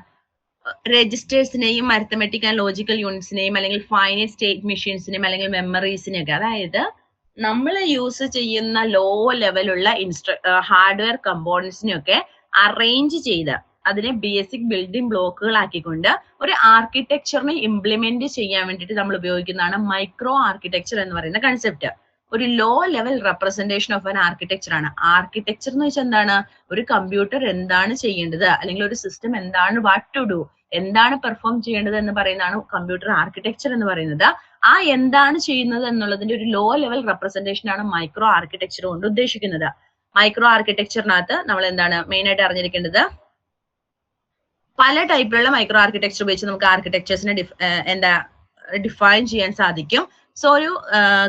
രജിസ്റ്റേഴ്സിനെയും അരിത്തമെറ്റിക് ആൻഡ് ലോജിക്കൽ യൂണിറ്റ്സിനെയും അല്ലെങ്കിൽ ഫൈനൈറ്റ് സ്റ്റേറ്റ് മെഷീൻസിനെയും അല്ലെങ്കിൽ മെമ്മറീസിനെയും ഒക്കെ, അതായത് നമ്മൾ യൂസ് ചെയ്യുന്ന ലോ ലെവലുള്ള ഹാർഡ്വെയർ കമ്പോണൻസിനെയൊക്കെ അറേഞ്ച് ചെയ്ത് അതിനെ ബേസിക് ബിൽഡിംഗ് ബ്ലോക്കുകൾ ആക്കിക്കൊണ്ട് ഒരു ആർക്കിടെക്ചറിനെ ഇംപ്ലിമെന്റ് ചെയ്യാൻ വേണ്ടിയിട്ട് നമ്മൾ ഉപയോഗിക്കുന്നതാണ് മൈക്രോ ആർക്കിടെക്ചർ എന്ന് പറയുന്ന കൺസെപ്റ്റ്. ഒരു low level representation of an architecture ആണ്. ആർക്കിടെക്ചർ എന്ന് വെച്ചാൽ എന്താണ്, ഒരു കമ്പ്യൂട്ടർ എന്താണ് ചെയ്യേണ്ടത് അല്ലെങ്കിൽ ഒരു സിസ്റ്റം എന്താണ് വാട്ട് ടു ഡു, എന്താണ് പെർഫോം ചെയ്യേണ്ടത് എന്ന് പറയുന്നതാണ് കമ്പ്യൂട്ടർ ആർക്കിടെക്ചർ എന്ന് പറയുന്നത്. ആ എന്താണ് ചെയ്യുന്നത് എന്നുള്ളതിന്റെ ഒരു ലോ ലെവൽ റെപ്രസെന്റേഷൻ ആണ് മൈക്രോ ആർക്കിടെക്ചർ കൊണ്ട് ഉദ്ദേശിക്കുന്നത്. മൈക്രോ ആർക്കിടെക്ചറിനകത്ത് നമ്മൾ എന്താണ് മെയിൻ ആയിട്ട് അറിഞ്ഞിരിക്കേണ്ടത്, പല ടൈപ്പിലുള്ള മൈക്രോ ആർക്കിടെക്ചർ ഉപയോഗിച്ച് നമുക്ക് ആർക്കിടെക്ചേഴ്സിനെ ഡിഫൈൻ ചെയ്യാൻ സാധിക്കും. സോ ഒരു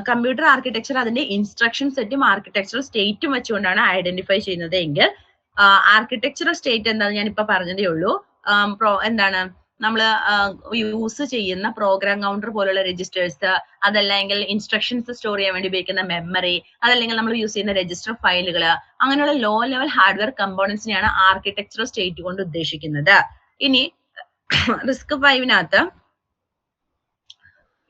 കമ്പ്യൂട്ടർ ആർക്കിടെക്ചർ അതിന്റെ ഇൻസ്ട്രക്ഷൻ സെറ്റും ആർക്കിടെക്ചറൽ സ്റ്റേറ്റും വെച്ചുകൊണ്ടാണ് ഐഡന്റിഫൈ ചെയ്യുന്നത് എങ്കിൽ ആർക്കിടെക്ചറൽ സ്റ്റേറ്റ് എന്താണെന്ന് ഞാൻ ഇപ്പൊ പറഞ്ഞതേ ഉള്ളൂ. എന്താണ് നമ്മൾ യൂസ് ചെയ്യുന്ന പ്രോഗ്രാം കൗണ്ടർ പോലുള്ള രജിസ്റ്റേഴ്സ്, അതല്ലെങ്കിൽ ഇൻസ്ട്രക്ഷൻസ് സ്റ്റോർ ചെയ്യാൻ വേണ്ടി ഉപയോഗിക്കുന്ന മെമ്മറി, അതല്ലെങ്കിൽ നമ്മൾ യൂസ് ചെയ്യുന്ന രജിസ്റ്റർ ഫയലുകൾ, അങ്ങനെയുള്ള ലോ ലെവൽ ഹാർഡ്വെയർ കമ്പോണൻസിനെയാണ് ആർക്കിടെക്ചറൽ സ്റ്റേറ്റ് കൊണ്ട് ഉദ്ദേശിക്കുന്നത്. ഇനി റിസ്ക് 5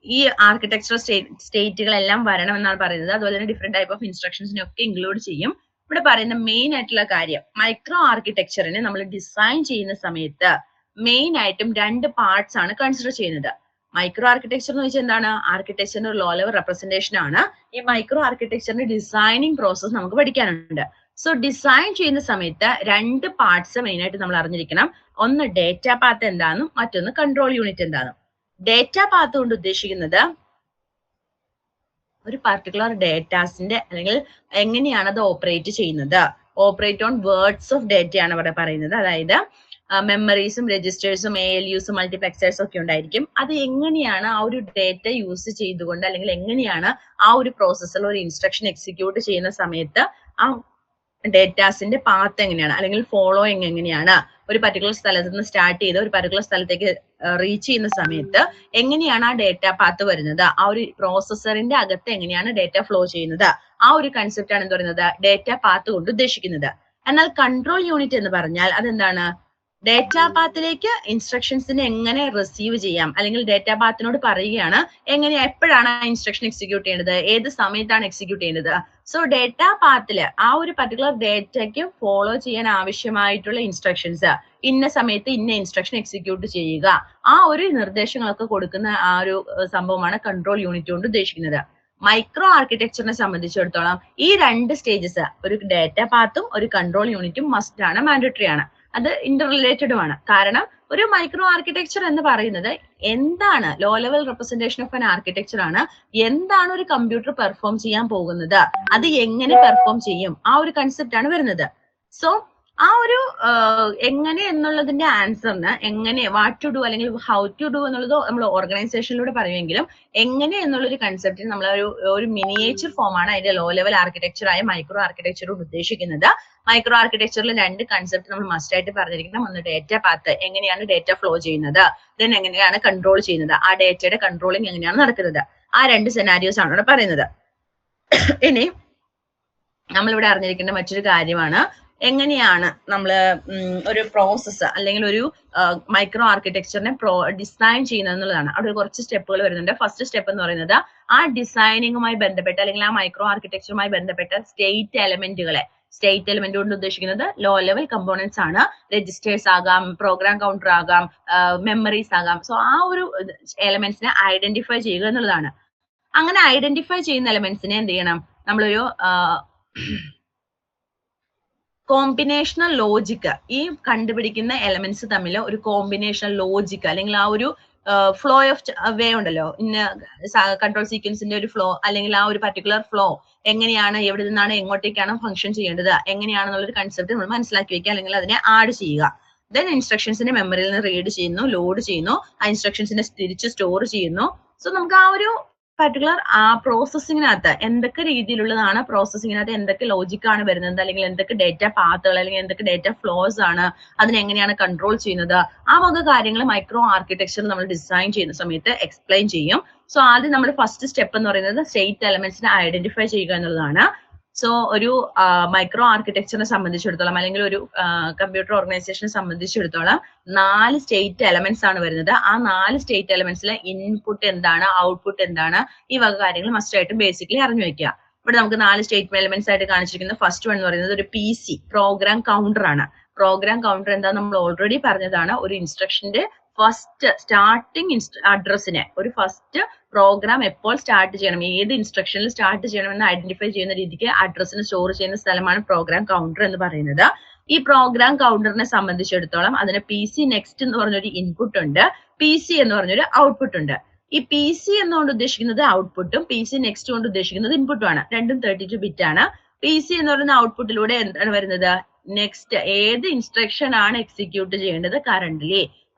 ഈ ആർക്കിടെക്ചറൽ സ്റ്റേറ്റുകളെല്ലാം വരണം എന്നാണ് പറയുന്നത്. അതുപോലെ തന്നെ ഡിഫറെന്റ് ടൈപ്പ് ഓഫ് ഇൻസ്ട്രക്ഷൻസിനെ ഒക്കെ ഇൻക്ലൂഡ് ചെയ്യും. ഇവിടെ പറയുന്ന മെയിൻ ആയിട്ടുള്ള കാര്യം, മൈക്രോ ആർക്കിടെക്ചറിനെ നമ്മൾ ഡിസൈൻ ചെയ്യുന്ന സമയത്ത് മെയിൻ ആയിട്ടും 2 പാർട്സ് ആണ് കൺസിഡർ ചെയ്യുന്നത്. മൈക്രോ ആർക്കിടെക്ചർ എന്ന് വെച്ചാൽ എന്താണ്, ആർക്കിടെക്ചറിന്റെ ഒരു ലോ ലെവൽ റെപ്രസെന്റേഷൻ ആണ്. ഈ മൈക്രോ ആർക്കിടെക്ചറിന്റെ ഡിസൈനിങ് പ്രോസസ് നമുക്ക് പഠിക്കാനുണ്ട്. സോ ഡിസൈൻ ചെയ്യുന്ന സമയത്ത് 2 പാർട്സ് മെയിൻ ആയിട്ട് നമ്മൾ അറിഞ്ഞിരിക്കണം. ഒന്ന് ഡേറ്റ പാത്ത് എന്താണെന്നും മറ്റൊന്ന് കൺട്രോൾ യൂണിറ്റ് എന്താണെന്നും. ഡേറ്റ പാത്ത് കൊണ്ട് ഉദ്ദേശിക്കുന്നത് ഒരു പർട്ടിക്കുലർ ഡേറ്റാസിന്റെ അല്ലെങ്കിൽ എങ്ങനെയാണ് അത് ഓപ്പറേറ്റ് ചെയ്യുന്നത്, operate on words of data ആണ് ഇവിടെ പറയുന്നത്. അതായത് മെമ്മറീസും രജിസ്റ്റേഴ്സും ALUസും മൾട്ടിപ്ലക്സേഴ്സും ഒക്കെ ഉണ്ടായിരിക്കും. അത് എങ്ങനെയാണ് ആ ഒരു ഡേറ്റ യൂസ് ചെയ്തുകൊണ്ട് അല്ലെങ്കിൽ എങ്ങനെയാണ് ആ ഒരു പ്രോസസ്സറിൽ ഒരു ഇൻസ്ട്രക്ഷൻ എക്സിക്യൂട്ട് ചെയ്യുന്ന സമയത്ത് ആ ഡേറ്റാസിന്റെ പാത്ത് എങ്ങനെയാണ് അല്ലെങ്കിൽ ഫോളോയിങ് എങ്ങനെയാണ്, ഒരു പർട്ടിക്കുലർ സ്ഥലത്ത് നിന്ന് സ്റ്റാർട്ട് ചെയ്ത് ഒരു പർട്ടിക്കുലർ സ്ഥലത്തേക്ക് റീച്ച് ചെയ്യുന്ന സമയത്ത് എങ്ങനെയാണ് ആ ഡേറ്റ പാത്ത് വരുന്നത്, ആ ഒരു പ്രോസസ്സറിന്റെ അകത്ത് എങ്ങനെയാണ് ഡേറ്റ ഫ്ലോ ചെയ്യുന്നത്, ആ ഒരു കൺസെപ്റ്റ് ആണ് എന്ത് പറയുന്നത് ഡേറ്റ പാത്ത് കൊണ്ട് ഉദ്ദേശിക്കുന്നത്. എന്നാൽ കൺട്രോൾ യൂണിറ്റ് എന്ന് പറഞ്ഞാൽ അതെന്താണ്, ഡേറ്റ പാത്തിലേക്ക് ഇൻസ്ട്രക്ഷൻസിനെ എങ്ങനെ റിസീവ് ചെയ്യാം, അല്ലെങ്കിൽ ഡേറ്റ പാത്തിനോട് പറയുകയാണ് എങ്ങനെ എപ്പോഴാണ് ആ ഇൻസ്ട്രക്ഷൻ എക്സിക്യൂട്ട് ചെയ്യേണ്ടത്, ഏത് സമയത്താണ് എക്സിക്യൂട്ട് ചെയ്യേണ്ടത്. സോ ഡേറ്റ പാത്തില് ആ ഒരു പർട്ടിക്കുലർ ഡേറ്റയ്ക്ക് ഫോളോ ചെയ്യാൻ ആവശ്യമായിട്ടുള്ള ഇൻസ്ട്രക്ഷൻസ്, ഇന്ന സമയത്ത് ഇന്ന ഇൻസ്ട്രക്ഷൻ എക്സിക്യൂട്ട് ചെയ്യുക, ആ ഒരു നിർദ്ദേശങ്ങളൊക്കെ കൊടുക്കുന്ന ആ ഒരു സംഭവമാണ് കൺട്രോൾ യൂണിറ്റ് കൊണ്ട് ഉദ്ദേശിക്കുന്നത്. മൈക്രോ ആർക്കിടെക്ചറിനെ സംബന്ധിച്ചിടത്തോളം ഈ 2 സ്റ്റേജസ്, ഒരു ഡേറ്റ പാത്തും ഒരു കൺട്രോൾ യൂണിറ്റും മസ്റ്റ് ആണ്, മാൻഡറ്ററി ആണ്. അത് ഇന്റർ റിലേറ്റഡുമാണ്. കാരണം ഒരു മൈക്രോ ആർക്കിടെക്ചർ എന്ന് പറയുന്നത് എന്താണ്, low level representation of an architecture ആണ്. എന്താണ് ഒരു കമ്പ്യൂട്ടർ പെർഫോം ചെയ്യാൻ പോകുന്നത്, അത് എങ്ങനെ പെർഫോം ചെയ്യും, ആ ഒരു കൺസെപ്റ്റ് ആണ് വരുന്നത്. സോ ആ ഒരു എങ്ങനെ എന്നുള്ളതിന്റെ ആൻസറിന് എങ്ങനെ വാട്ട് ടു ഡു അല്ലെങ്കിൽ ഹൗ ടു ഡു എന്നുള്ളത് നമ്മൾ ഓർഗനൈസേഷനിലൂടെ പറയുമെങ്കിലും എങ്ങനെ എന്നുള്ളൊരു കൺസെപ്റ്റിന് നമ്മൾ ഒരു മിനിയേച്ചർ ഫോമാണ് അതിന്റെ ലോ ലെവൽ ആർക്കിടെക്ചർ ആയ മൈക്രോ ആർക്കിടെക്ചറോട് ഉദ്ദേശിക്കുന്നത്. മൈക്രോ ആർക്കിടെക്ചറിൽ 2 കൺസെപ്റ്റ് നമ്മൾ മസ്റ്റ് ആയിട്ട് പറഞ്ഞിരിക്കണം. ഒന്ന് ഡേറ്റ പാത്ത്, എങ്ങനെയാണ് ഡേറ്റ ഫ്ലോ ചെയ്യുന്നത്, ദെൻ എങ്ങനെയാണ് കൺട്രോൾ ചെയ്യുന്നത്, ആ ഡേറ്റയുടെ കൺട്രോളിങ് എങ്ങനെയാണ് നടക്കുന്നത്. ആ 2 സെനാരിയോസ് ആണ് ഇവിടെ പറയുന്നത്. ഇനി നമ്മളിവിടെ അറിഞ്ഞിരിക്കേണ്ട മറ്റൊരു കാര്യമാണ് എങ്ങനെയാണ് നമ്മൾ ഒരു പ്രോസസ്സ് അല്ലെങ്കിൽ ഒരു മൈക്രോ ആർക്കിടെക്ചറിനെ ഡിസൈൻ ചെയ്യുന്നത് എന്നുള്ളതാണ്. അവിടെ കുറച്ച് സ്റ്റെപ്പുകൾ വരുന്നുണ്ട്. ഫസ്റ്റ് സ്റ്റെപ്പ് എന്ന് പറയുന്നത് ആ ഡിസൈനിങ്ങുമായി ബന്ധപ്പെട്ട അല്ലെങ്കിൽ ആ മൈക്രോ ആർക്കിടെക്ചറുമായി ബന്ധപ്പെട്ട സ്റ്റേറ്റ് എലമെന്റുകളെ, സ്റ്റേറ്റ് എലമെന്റ് കൊണ്ട് ഉദ്ദേശിക്കുന്നത് ലോ ലെവൽ കമ്പോണൻസ് ആണ്. രജിസ്റ്റേഴ്സ് ആകാം, പ്രോഗ്രാം കൗണ്ടർ ആകാം, മെമ്മറീസ് ആകാം. സോ ആ ഒരു എലമെന്റ്സിനെ ഐഡന്റിഫൈ ചെയ്യുക എന്നുള്ളതാണ്. അങ്ങനെ ഐഡന്റിഫൈ ചെയ്യുന്ന എലമെന്റ്സിനെ എന്ത് ചെയ്യണം, നമ്മളൊരു കോമ്പിനേഷണൽ ലോജിക്, ഈ കണ്ടുപിടിക്കുന്ന എലമെന്റ്സ് തമ്മിൽ ഒരു കോമ്പിനേഷണൽ ലോജിക് അല്ലെങ്കിൽ ആ ഒരു ഫ്ലോ ഓഫ് വേ ഉണ്ടല്ലോ, ഇന്ന കൺട്രോൾ സീക്വൻസിന്റെ ഒരു ഫ്ലോ അല്ലെങ്കിൽ ആ ഒരു പർട്ടിക്കുലർ ഫ്ലോ എങ്ങനെയാണ്, എവിടെ നിന്നാണ് എങ്ങോട്ടേക്കാണ് ഫംഗ്ഷൻ ചെയ്യേണ്ടത്, എങ്ങനെയാണെന്നുള്ളൊരു കൺസെപ്റ്റ് നമ്മൾ മനസ്സിലാക്കി വെക്കുക അല്ലെങ്കിൽ അതിനെ ആഡ് ചെയ്യുക. ദെൻ ഇൻസ്ട്രക്ഷൻസിനെ മെമ്മറിയിൽ നിന്ന് റീഡ് ചെയ്യുന്നു, ലോഡ് ചെയ്യുന്നു, ആ ഇൻസ്ട്രക്ഷൻസിനെ തിരിച്ച് സ്റ്റോർ ചെയ്യുന്നു. സോ നമുക്ക് ആ ഒരു പർട്ടിക്കുലർ ആ പ്രോസസ്സിങ്ങിനകത്ത് എന്തൊക്കെ രീതിയിലുള്ളതാണ്, പ്രോസസ്സിങ്ങിനകത്ത് എന്തൊക്കെ ലോജിക്കാണ് വരുന്നത്, അല്ലെങ്കിൽ എന്തൊക്കെ ഡേറ്റ പാത്തുകൾ അല്ലെങ്കിൽ എന്തൊക്കെ ഡേറ്റ ഫ്ലോസ് ആണ്, അതിനെങ്ങനെയാണ് കൺട്രോൾ ചെയ്യുന്നത്, ആ വക കാര്യങ്ങൾ മൈക്രോ ആർക്കിടെക്ചർ നമ്മൾ ഡിസൈൻ ചെയ്യുന്ന സമയത്ത് എക്സ്പ്ലെയിൻ ചെയ്യും. സോ ആദ്യം നമ്മുടെ ഫസ്റ്റ് സ്റ്റെപ്പ് എന്ന് പറയുന്നത് സ്റ്റേറ്റ് എലമെന്റ്സിനെ ഐഡന്റിഫൈ ചെയ്യുക എന്നുള്ളതാണ്. സോ ഒരു മൈക്രോ ആർക്കിടെക്ചറിനെ സംബന്ധിച്ചിടത്തോളം അല്ലെങ്കിൽ ഒരു കമ്പ്യൂട്ടർ ഓർഗനൈസേഷനെ സംബന്ധിച്ചിടത്തോളം 4 സ്റ്റേറ്റ് എലമെന്റ്സ് ആണ് വരുന്നത്. ആ 4 സ്റ്റേറ്റ് എലമെന്റ്സിലെ ഇൻപുട്ട് എന്താണ്, ഔട്ട്പുട്ട് എന്താണ്, ഈ വക കാര്യങ്ങൾ മസ്റ്റ് ആയിട്ടും ബേസിക്കലി അറിഞ്ഞു വെക്കുക. ഇവിടെ നമുക്ക് 4 സ്റ്റേറ്റ് എലമെന്റ്സ് ആയിട്ട് കാണിച്ചിരിക്കുന്ന ഫസ്റ്റ് വൺ എന്ന് പറയുന്നത് ഒരു PC പ്രോഗ്രാം കൗണ്ടർ ആണ്. പ്രോഗ്രാം കൗണ്ടർ എന്താ നമ്മൾ ഓൾറെഡി പറഞ്ഞതാണ്. ഒരു ഇൻസ്ട്രക്ഷന്റെ ഫസ്റ്റ് സ്റ്റാർട്ടിംഗ് അഡ്രസ്സിനെ, ഒരു ഫസ്റ്റ് പ്രോഗ്രാം എപ്പോൾ സ്റ്റാർട്ട് ചെയ്യണം, ഏത് ഇൻസ്ട്രക്ഷനിൽ സ്റ്റാർട്ട് ചെയ്യണമെന്ന് ഐഡന്റിഫൈ ചെയ്യുന്ന രീതിക്ക് അഡ്രസ്സിന് സ്റ്റോർ ചെയ്യുന്ന സ്ഥലമാണ് പ്രോഗ്രാം കൗണ്ടർ എന്ന് പറയുന്നത്. ഈ പ്രോഗ്രാം കൗണ്ടറിനെ സംബന്ധിച്ചിടത്തോളം അതിന് PC നെക്സ്റ്റ് എന്ന് പറഞ്ഞൊരു ഇൻപുട്ട് ഉണ്ട്, PC എന്ന് പറഞ്ഞൊരു ഔട്ട്പുട്ട് ഉണ്ട്. ഈ PC എന്നുകൊണ്ട് ഉദ്ദേശിക്കുന്നത് ഔട്ട്പുട്ടും PC നെക്സ്റ്റ് കൊണ്ട് ഉദ്ദേശിക്കുന്നത് ഇൻപുട്ടും ആണ്. രണ്ടും 32 ബിറ്റ് ആണ്. PC എന്ന് പറയുന്ന ഔട്ട്പുട്ടിലൂടെ എന്താണ് വരുന്നത്, നെക്സ്റ്റ് ഏത് ഇൻസ്ട്രക്ഷൻ ആണ് എക്സിക്യൂട്ട് ചെയ്യേണ്ടത്,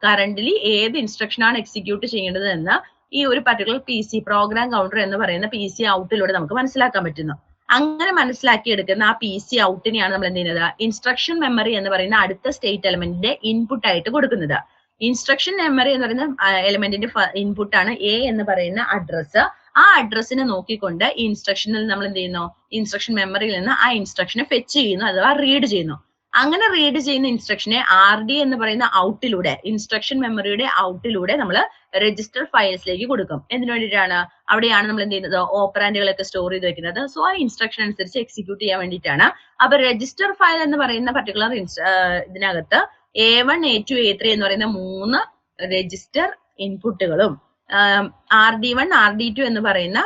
കറന്റ്ലി ഏത് ഇൻസ്ട്രക്ഷൻ ആണ് എക്സിക്യൂട്ട് ചെയ്യേണ്ടത് എന്ന് ഈ ഒരു പർട്ടിക്കുലർ PC പ്രോഗ്രാം കൗണ്ടർ എന്ന് പറയുന്ന PC ഔട്ടിലൂടെ നമുക്ക് മനസ്സിലാക്കാൻ പറ്റുന്നു. അങ്ങനെ മനസ്സിലാക്കി എടുക്കുന്ന ആ PC ഔട്ടിനെയാണ് നമ്മൾ എന്ത് ചെയ്യുന്നത്, ഇൻസ്ട്രക്ഷൻ മെമ്മറി എന്ന് പറയുന്ന അടുത്ത സ്റ്റേറ്റ് എലമെന്റിന്റെ ഇൻപുട്ട് ആയിട്ട് കൊടുക്കുന്നത്. ഇൻസ്ട്രക്ഷൻ മെമ്മറി എന്ന് പറയുന്ന എലമെന്റിന്റെ ഇൻപുട്ട് ആണ് A എന്ന് പറയുന്ന അഡ്രസ്സ്. ആ അഡ്രസ്സിനെ നോക്കിക്കൊണ്ട് ഈ ഇൻസ്ട്രക്ഷനിൽ നമ്മൾ എന്ത് ചെയ്യുന്നു, ഇൻസ്ട്രക്ഷൻ മെമ്മറിയിൽ നിന്ന് ആ ഇൻസ്ട്രക്ഷനെ ഫെച്ച് ചെയ്യുന്നു അഥവാ റീഡ് ചെയ്യുന്നു. അങ്ങനെ റീഡ് ചെയ്യുന്ന ഇൻസ്ട്രക്ഷനെ RD എന്ന് പറയുന്ന ഔട്ടിലൂടെ, ഇൻസ്ട്രക്ഷൻ മെമ്മറിയുടെ ഔട്ടിലൂടെ നമ്മൾ രജിസ്റ്റർ ഫയൽസിലേക്ക് കൊടുക്കും. എന്തിനു വേണ്ടിയിട്ടാണ്, അവിടെയാണ് നമ്മൾ എന്ത് ചെയ്യുന്നത്, ഓപ്പറാൻഡുകളൊക്കെ സ്റ്റോർ ചെയ്ത് വെക്കുന്നത്. സോ ആ ഇൻസ്ട്രക്ഷൻ അനുസരിച്ച് എക്സിക്യൂട്ട് ചെയ്യാൻ വേണ്ടിയിട്ടാണ്. അപ്പൊ രജിസ്റ്റർ ഫയൽ എന്ന് പറയുന്ന പർട്ടിക്കുലർ ഇതിനകത്ത് A1, A2, A3 എന്ന് പറയുന്ന 3 രജിസ്റ്റർ ഇൻപുട്ടുകളും RD1, RD2 എന്ന് പറയുന്ന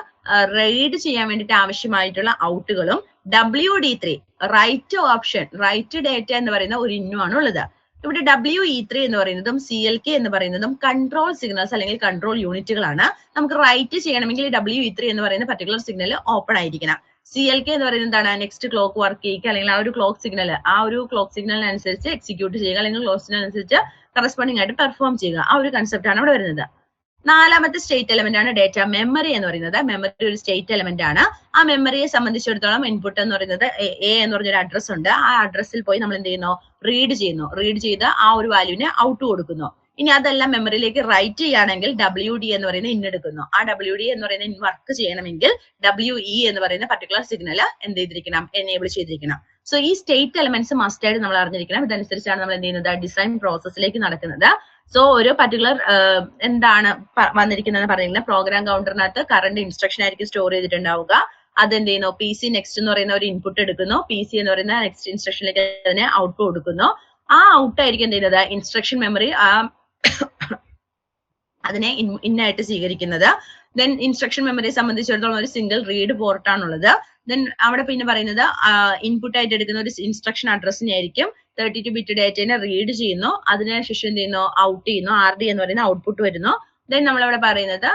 റീഡ് ചെയ്യാൻ വേണ്ടിയിട്ട് ആവശ്യമായിട്ടുള്ള ഔട്ടുകളും WD3 write option, write data എന്ന് പറയുന്ന ഒരു ഇന്നുമാണ് ഉള്ളത്. ഇവിടെ WE3 എന്ന് പറയുന്നതും CLK എന്ന് പറയുന്നതും കൺട്രോൾ സിഗ്നൽസ് അല്ലെങ്കിൽ കൺട്രോൾ യൂണിറ്റുകളാണ്. നമുക്ക് റൈറ്റ് ചെയ്യണമെങ്കിൽ WE3 എന്ന് പറയുന്ന പർട്ടിക്കുലർ സിഗ്നൽ ഓപ്പൺ ആയിരിക്കണം. CLK എന്ന് പറയുന്നത് എന്താണ്, നെക്സ്റ്റ് ക്ലോക്ക് വർക്ക് ചെയ്യുക അല്ലെങ്കിൽ ആ ഒരു ക്ലോക്ക് സിഗ്നലിനനുസരിച്ച് എക്സിക്യൂട്ട് ചെയ്യുക അല്ലെങ്കിൽ ക്ലോക്ക് സിഗ്നൽ അനുസരിച്ച് കറസ്പോണ്ടിങ് ആയിട്ട് പെർഫോം ചെയ്യുക. ആ ഒരു കൺസെപ്റ്റ് ആണ് ഇവിടെ വരുന്നത്. നാലാമത്തെ സ്റ്റേറ്റ് എലമെന്റ് ആണ് ഡേറ്റ മെമ്മറി എന്ന് പറയുന്നത്. മെമ്മറി ഒരു സ്റ്റേറ്റ് എലമെന്റ് ആണ്. ആ മെമ്മറിയെ സംബന്ധിച്ചിടത്തോളം ഇൻപുട്ട് എന്ന് പറയുന്നത് A എന്ന് പറഞ്ഞൊരു അഡ്രസ് ഉണ്ട്. ആ അഡ്രസ്സിൽ പോയി നമ്മൾ എന്ത് ചെയ്യുന്നു, റീഡ് ചെയ്ത് ആ ഒരു വാല്യൂവിന് ഔട്ട് കൊടുക്കുന്നു. ഇനി അതെല്ലാം മെമ്മറിയിലേക്ക് റൈറ്റ് ചെയ്യുകയാണെങ്കിൽ WD എന്ന് പറയുന്ന ഇൻ എടുക്കുന്നു. ആ WD എന്ന് പറയുന്ന ഇൻ വർക്ക് ചെയ്യണമെങ്കിൽ WE എന്ന് പറയുന്ന പർട്ടിക്കുലർ സിഗ്നൽ എന്ത് ചെയ്തിരിക്കണം, എനേബിൾ ചെയ്തിരിക്കണം. സോ ഈ സ്റ്റേറ്റ് എലമെന്റ്സ് മസ്റ്റ് ആയിട്ട് നമ്മൾ അറിഞ്ഞിരിക്കണം. ഇതനുസരിച്ചാണ് നമ്മൾ എന്ത് ചെയ്യുന്നത്, ഡിസൈൻ പ്രോസസ്സിലേക്ക് നടക്കുന്നത്. സോ ഒരു പർട്ടിക്കുലർ എന്താണ് വന്നിരിക്കുന്നത് പറയുന്നത്, പ്രോഗ്രാം കൗണ്ടറിനകത്ത് കറന്റ് ഇൻസ്ട്രക്ഷൻ ആയിരിക്കും സ്റ്റോർ ചെയ്തിട്ടുണ്ടാവുക. അതെന്ത് ചെയ്യുന്നു, PC നെക്സ്റ്റ് എന്ന് പറയുന്ന ഒരു ഇൻപുട്ട് എടുക്കുന്നു. PC എന്ന് പറയുന്ന നെക്സ്റ്റ് ഇൻസ്ട്രക്ഷനിലേക്ക് അതിനെ ഔട്ട്പുട്ട് കൊടുക്കുന്നു. ആ ഔട്ട് ആയിരിക്കും എന്ത് ചെയ്യുന്നത്, ഇൻസ്ട്രക്ഷൻ മെമ്മറി അതിനെ ഇന്നായിട്ട് സ്വീകരിക്കുന്നത്. ദെൻ ഇൻസ്ട്രക്ഷൻ മെമ്മറിയെ സംബന്ധിച്ചിടത്തോളം ഒരു സിംഗിൾ റീഡ് പോർട്ട് ആണുള്ളത്. ദെൻ അവിടെ പിന്നെ പറയുന്നത് ഇൻപുട്ട് ആയിട്ട് എടുക്കുന്ന ഒരു ഇൻസ്ട്രക്ഷൻ അഡ്രസ്സിനെ ആയിരിക്കും 32 ബിറ്റ് ഡേറ്റയെ റീഡ് ചെയ്യുന്നു. അതിനുശേഷം എന്ത് ചെയ്യുന്നു, ഔട്ട് ചെയ്യുന്നു. RD എന്ന് പറയുന്ന ഔട്ട്പുട്ട് വരുന്നു. ദെൻ നമ്മളവിടെ പറയുന്നത്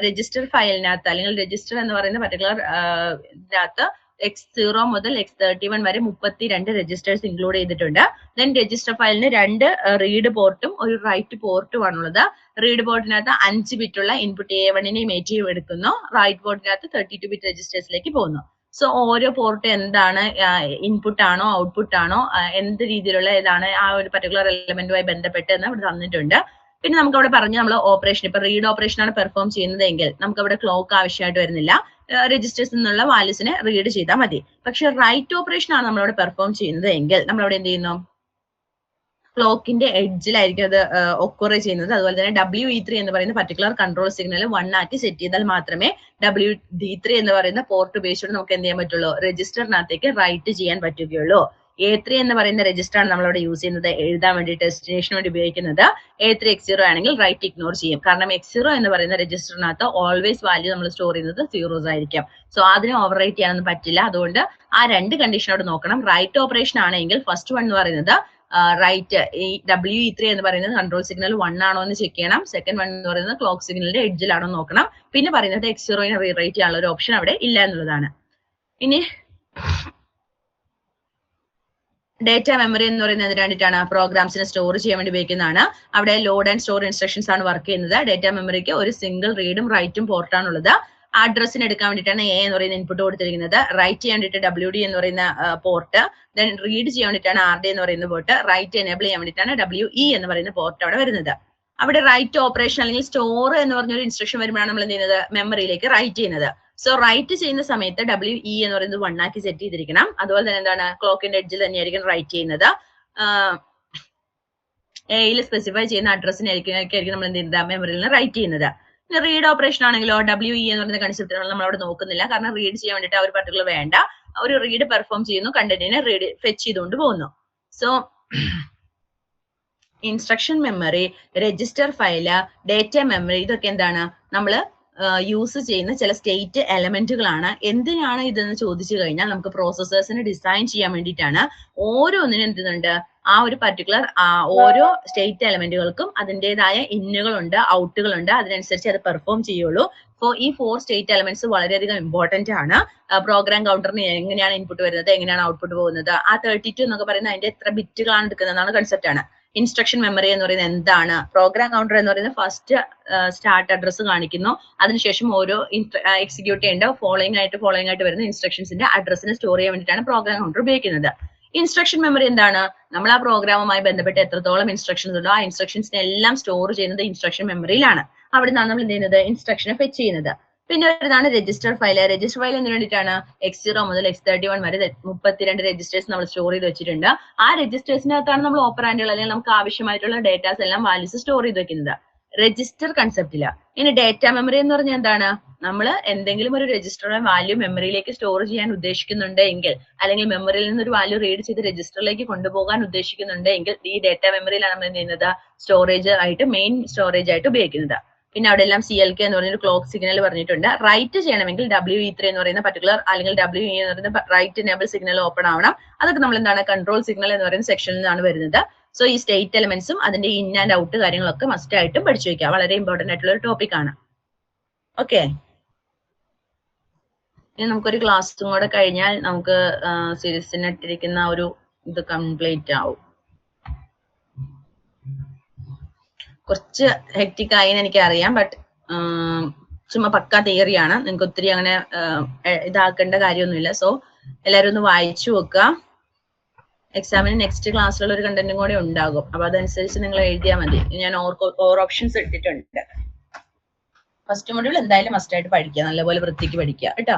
രജിസ്റ്റർ ഫയലിനകത്ത് അല്ലെങ്കിൽ രജിസ്റ്റർ എന്ന് പറയുന്ന പർട്ടിക്കുലർ ഇതിനകത്ത് X0 മുതൽ X31 വരെ 32 രജിസ്റ്റേഴ്സ് ഇൻക്ലൂഡ് ചെയ്തിട്ടുണ്ട്. ദെൻ രജിസ്റ്റർ ഫയലിന് 2 റീഡ് പോർട്ടും ഒരു റൈറ്റ് പോർട്ടും ആണുള്ളത്. റീഡ് പോർട്ടിനകത്ത് 5 ബിറ്റുള്ള ഇൻപുട്ട് A1നെയും A2യും എടുക്കുന്നു. റൈറ്റ് പോർട്ടിനകത്ത് 32 ബിറ്റ് രജിസ്റ്റേഴ്സിലേക്ക് പോകുന്നു. സോ ഓരോ പോർട്ട് എന്താണ്, ഇൻപുട്ട് ആണോ ഔട്ട്പുട്ട് ആണോ, എന്ത് രീതിയിലുള്ള ഇതാണ് ആ ഒരു പർട്ടിക്കുലർ എലമെന്റുമായി ബന്ധപ്പെട്ട് എന്ന് ഇവിടെ തന്നിട്ടുണ്ട്. പിന്നെ നമുക്ക് അവിടെ പറഞ്ഞു നമ്മൾ ഓപ്പറേഷൻ, ഇപ്പൊ റീഡ് ഓപ്പറേഷൻ ആണ് പെർഫോം ചെയ്യുന്നതെങ്കിൽ നമുക്ക് അവിടെ ക്ലോക്ക് ആവശ്യമായിട്ട് വരുന്നില്ല. രജിസ്റ്റേഴ്സിൽ നിന്നുള്ള വാല്യൂസിനെ റീഡ് ചെയ്താൽ മതി. പക്ഷെ റൈറ്റ് ഓപ്പറേഷൻ ആണ് നമ്മളവിടെ പെർഫോം ചെയ്യുന്നത് എങ്കിൽ നമ്മളവിടെ എന്ത് ചെയ്യുന്നു, ക്ലോക്കിന്റെ എഡ്ജിലായിരിക്കും അത് ഒക്കോറെ ചെയ്യുന്നത്. അതുപോലെ തന്നെ WE3 എന്ന് പറയുന്ന പർട്ടിക്കുലർ കൺട്രോൾ സിഗ്നൽ 1 ആക്കി സെറ്റ് ചെയ്താൽ മാത്രമേ WD3 എന്ന് പറയുന്ന പോർട്ട് ഉപയോഗിച്ചുകൊണ്ട് നമുക്ക് എന്ത് ചെയ്യാൻ പറ്റുള്ളൂ, രജിസ്റ്ററിനകത്തേക്ക് റൈറ്റ് ചെയ്യാൻ പറ്റുകയുള്ളൂ. A3 എന്ന് പറയുന്ന രജിസ്റ്റർ ആണ് നമ്മളവിടെ യൂസ് ചെയ്യുന്നത്, എഴുതാൻ വേണ്ടി ഡെസ്റ്റിനേഷന് വേണ്ടി ഉപയോഗിക്കുന്നത്. A3 X0 ആണെങ്കിൽ റൈറ്റ് ഇഗ്നോർ ചെയ്യും. കാരണം X0 എന്ന് പറയുന്ന രജിസ്റ്ററിനകത്ത് ഓൾവേസ് വാല്യൂ നമ്മൾ സ്റ്റോർ ചെയ്യുന്നത് സീറോസ് ആയിരിക്കും. സോ അതിനെ ഓവർ റൈറ്റ് ചെയ്യാനൊന്നും പറ്റില്ല. അതുകൊണ്ട് ആ രണ്ട് കണ്ടീഷനോട് നോക്കണം. റൈറ്റ് ഓപ്പറേഷൻ ആണെങ്കിൽ ഫസ്റ്റ് വൺ എന്ന് പറയുന്നത് റൈറ്റ്, ഈ WE3 എന്ന് പറയുന്നത് കൺട്രോൾ സിഗ്നൽ 1 ആണോ എന്ന് ചെക്ക് ചെയ്യണം. സെക്കൻഡ് വൺ എന്ന് പറയുന്നത് ക്ലോക്ക് സിഗ്നലിന്റെ എഡ്ജിലാണോ നോക്കണം. പിന്നെ പറയുന്നത് X0നെ റീറൈറ്റ് ചെയ്യാനുള്ള ഒരു ഓപ്ഷൻ അവിടെ ഇല്ല എന്നുള്ളതാണ്. ഇനി ഡേറ്റ മെമ്മറി എന്ന് പറയുന്നത് എന്തിനു വേണ്ടിയിട്ടാണ്? പ്രോഗ്രാംസിനെ സ്റ്റോർ ചെയ്യാൻ വേണ്ടി ഉപയോഗിക്കുന്നതാണ്. അവിടെ ലോഡ് ആൻഡ് സ്റ്റോർ ഇൻസ്ട്രക്ഷൻസ് ആണ് വർക്ക് ചെയ്യുന്നത്. ഡേറ്റ മെമ്മറിക്ക് ഒരു സിംഗിൾ റീഡും റൈറ്റും പോർട്ടാണ് ഉള്ളത്. അഡ്രസ്സിന് എടുക്കാൻ വേണ്ടിയിട്ടാണ് എ എന്ന് പറയുന്ന ഇൻപുട്ട് കൊടുത്തിരിക്കുന്നത്. റൈറ്റ് ചെയ്യാൻ വേണ്ടിയിട്ട് WD എന്ന് പറയുന്ന പോർട്ട്, ദെൻ റീഡ് ചെയ്യാൻ വേണ്ടിയിട്ടാണ് RD എന്ന് പറയുന്ന പോർട്ട്, റൈറ്റ് എനേബിൾ ചെയ്യാൻ വേണ്ടിയിട്ടാണ് WE എന്ന് പറയുന്ന പോർട്ട് അവിടെ വരുന്നത്. അവിടെ റൈറ്റ് ഓപ്പറേഷൻ അല്ലെങ്കിൽ സ്റ്റോർ എന്ന് പറഞ്ഞൊരു ഇൻസ്ട്രക്ഷൻ വരുമ്പോഴാണ് നമ്മൾ എന്ത് ചെയ്യുന്നത്? മെമ്മറിയിലേക്ക് റൈറ്റ് ചെയ്യുന്നത്. സോ റൈറ്റ് ചെയ്യുന്ന സമയത്ത് WE എന്ന് പറയുന്നത് 1 ആക്കി സെറ്റ് ചെയ്തിരിക്കണം. അതുപോലെ തന്നെ എന്താണ്? ക്ലോക്കിന്റെ എഡ്ജിൽ തന്നെയായിരിക്കും റൈറ്റ് ചെയ്യുന്നത്. എയിൽ സ്പെസിഫൈ ചെയ്യുന്ന അഡ്രസ്സിനായിരിക്കും നമ്മൾ എന്ത് ചെയ്യുന്നത്? മെമ്മറിയിൽ നിന്ന് റൈറ്റ് ചെയ്യുന്നത്. പിന്നെ റീഡ് ഓപ്പറേഷൻ ആണെങ്കിലോ WE എന്ന് പറയുന്ന കൺസെപ്റ്റ് നമ്മൾ അവിടെ നോക്കുന്നില്ല. കാരണം റീഡ് ചെയ്യാൻ വേണ്ടിയിട്ട് ആ ഒരു പർട്ടിക്കുലർ വേണ്ട. ഒരു റീഡ് പെർഫോം ചെയ്യുന്നു, കണ്ടന്റിനെ റീഡ് ഫെച്ച് ചെയ്തുകൊണ്ട് പോകുന്നു. So instruction memory, register file, data memory, ഇതൊക്കെ എന്താണ്? നമ്മൾ യൂസ് ചെയ്യുന്ന ചില സ്റ്റേറ്റ് എലമെന്റുകളാണ്. എന്തിനാണ് ഇതെന്ന് ചോദിച്ചു കഴിഞ്ഞാൽ നമുക്ക് പ്രോസസ്സേഴ്സിനെ ഡിസൈൻ ചെയ്യാൻ വേണ്ടിയിട്ടാണ്. ഓരോന്നിനും എന്തുണ്ട്? ആ ഒരു പർട്ടിക്കുലർ ഓരോ സ്റ്റേറ്റ് എലമെന്റുകൾക്കും അതിൻ്റെതായ ഇന്നുകളുണ്ട്, ഔട്ടുകളുണ്ട്. അതിനനുസരിച്ച് അത് പെർഫോം ചെയ്യുള്ളൂ. ഈ 4 സ്റ്റേറ്റ് എലമെന്റ്സ് വളരെയധികം ഇമ്പോർട്ടന്റ് ആണ്. പ്രോഗ്രാം കൗണ്ടറിന് എങ്ങനെയാണ് ഇൻപുട്ട് വരുന്നത്, എങ്ങനെയാണ് ഔട്ട്പുട്ട് പോകുന്നത്, ആ 32 എന്നൊക്കെ പറയുന്നത് അതിന്റെ എത്ര ബിറ്റുകളാണ് എടുക്കുന്നതാണ് കൺസെപ്റ്റ് ആണ്. ഇൻസ്ട്രക്ഷൻ മെമ്മറി എന്ന് പറയുന്നത് എന്താണ്? പ്രോഗ്രാം കൗണ്ടർ എന്ന് പറയുന്നത് ഫസ്റ്റ് സ്റ്റാർട്ട് അഡ്രസ്സ് കാണിക്കുന്നു. അതിനുശേഷം ഓരോ എക്സിക്യൂട്ട് ചെയ്യേണ്ട ഫോളോയിങ് ആയിട്ട് വരുന്ന ഇൻസ്ട്രക്ഷൻസിന്റെ അഡ്രസ്സിനെ സ്റ്റോർ ചെയ്യാൻ വേണ്ടിയിട്ടാണ് പ്രോഗ്രാം കൗണ്ടർ ഉപയോഗിക്കുന്നത്. ഇൻസ്ട്രക്ഷൻ മെമ്മറി എന്താണ്? നമ്മൾ ആ പ്രോഗ്രാമുമായി ബന്ധപ്പെട്ട് എത്രത്തോളം ഇൻസ്ട്രക്ഷൻസ് ഉണ്ടോ ആ ഇൻസ്ട്രക്ഷൻസിനെ എല്ലാം സ്റ്റോർ ചെയ്യുന്നത് ഇൻസ്ട്രക്ഷൻ മെമ്മറിയിലാണ്. അവിടെ നിന്നാണ് നമ്മൾ എന്ത് ചെയ്യുന്നത്? ഇൻസ്ട്രക്ഷനെ ഫെച്ച് ചെയ്യുന്നത്. പിന്നെ വരുന്നതാണ് രജിസ്റ്റർ ഫയൽ. രജിസ്റ്റർ ഫയൽ എന്തിനു വേണ്ടിയിട്ടാണ്? X0 മുതൽ X31 വരെ 32 രജിസ്റ്റേഴ്സ് നമ്മൾ സ്റ്റോർ ചെയ്ത് വെച്ചിട്ടുണ്ട്. ആ രജിസ്റ്റേഴ്സിനകത്താണ് നമ്മൾ ഓപ്പറാൻഡുകൾ അല്ലെങ്കിൽ നമുക്ക് ആവശ്യമായിട്ടുള്ള ഡേറ്റാസ് എല്ലാം വാല്യൂസ് സ്റ്റോർ ചെയ്ത് വെക്കുന്നത്. രജിസ്റ്റർ കൺസെപ്റ്റില്ല. ഇനി ഡേറ്റ മെമ്മറി എന്ന് പറഞ്ഞാൽ എന്താണ്? നമ്മൾ എന്തെങ്കിലും ഒരു രജിസ്റ്ററുടെ വാല്യൂ മെമ്മറിയിലേക്ക് സ്റ്റോർ ചെയ്യാൻ ഉദ്ദേശിക്കുന്നുണ്ടെങ്കിൽ, അല്ലെങ്കിൽ മെമ്മറിയിൽ നിന്ന് ഒരു വാല്യൂ റീഡ് ചെയ്ത് രജിസ്റ്ററിലേക്ക് കൊണ്ടുപോകാൻ ഉദ്ദേശിക്കുന്നുണ്ടെങ്കിൽ ഈ ഡേറ്റ മെമ്മറിയിലാണ് നമ്മൾ എന്ത് ചെയ്യുന്നത്? സ്റ്റോറേജ് ആയിട്ട്, മെയിൻ സ്റ്റോറേജ് ആയിട്ട് ഉപയോഗിക്കുന്നത്. പിന്നെ അവിടെ എല്ലാം CLK എന്ന് പറയുന്ന ക്ലോക്ക് സിഗ്നൽ പറഞ്ഞിട്ടുണ്ട്. റൈറ്റ് ചെയ്യണമെങ്കിൽ WE3 എന്ന് പറയുന്ന പർട്ടിക്കുലർ അല്ലെങ്കിൽ WE എന്ന് പറയുന്ന റൈറ്റ് എനേബിൾ സിഗ്നൽ ഓപ്പൺ ആവണം. അതൊക്കെ നമ്മൾ എന്താണ്? കൺട്രോൾ സിഗ്നൽ എന്ന് പറയുന്ന സെക്ഷനിൽ നിന്നാണ് വരുന്നത്. സോ ഈ സ്റ്റേറ്റ് എലമെന്റ്സും അതിന്റെ ഇൻ ആൻഡ് ഔട്ട് കാര്യങ്ങളൊക്കെ മസ്റ്റ് ആയിട്ടും പഠിച്ചു വെക്കുക. വളരെ ഇമ്പോർട്ടന്റ് ആയിട്ടുള്ള ഒരു ടോപ്പിക് ആണ്. ഓക്കെ, ഇനി നമുക്കൊരു ക്ലാസ്സും കൂടെ കഴിഞ്ഞാൽ നമുക്ക് സീരീസിന് ഇട്ടിരിക്കുന്ന ഒരു ഇത് കംപ്ലീറ്റ് ആവും. കുറച്ച് ഹെക്റ്റിക് ആയി എന്ന് എനിക്കറിയാം, ബട്ട് ചുമ്മാ പക്ക തിയറിയാണ്. നിങ്ങൾക്ക് ഒത്തിരി അങ്ങനെ ഇതാക്കേണ്ട കാര്യമൊന്നുമില്ല. സോ എല്ലാവരും ഒന്ന് വായിച്ചു വെക്കുക. എക്സാമിന് നെക്സ്റ്റ് ക്ലാസ്സിലുള്ള ഒരു കണ്ടന്റും കൂടെ ഉണ്ടാകും. അപ്പൊ അതനുസരിച്ച് നിങ്ങൾ എഴുതിയാൽ മതി. ഞാൻ ഓർ ഓപ്ഷൻസ് ഇട്ടിട്ടുണ്ട്. ഫസ്റ്റ് മൊഡ്യൂൾ എന്തായാലും മസ്റ്റ് ആയിട്ട് പഠിക്കുക, നല്ലപോലെ വൃത്തിക്ക് പഠിക്കുക കേട്ടോ.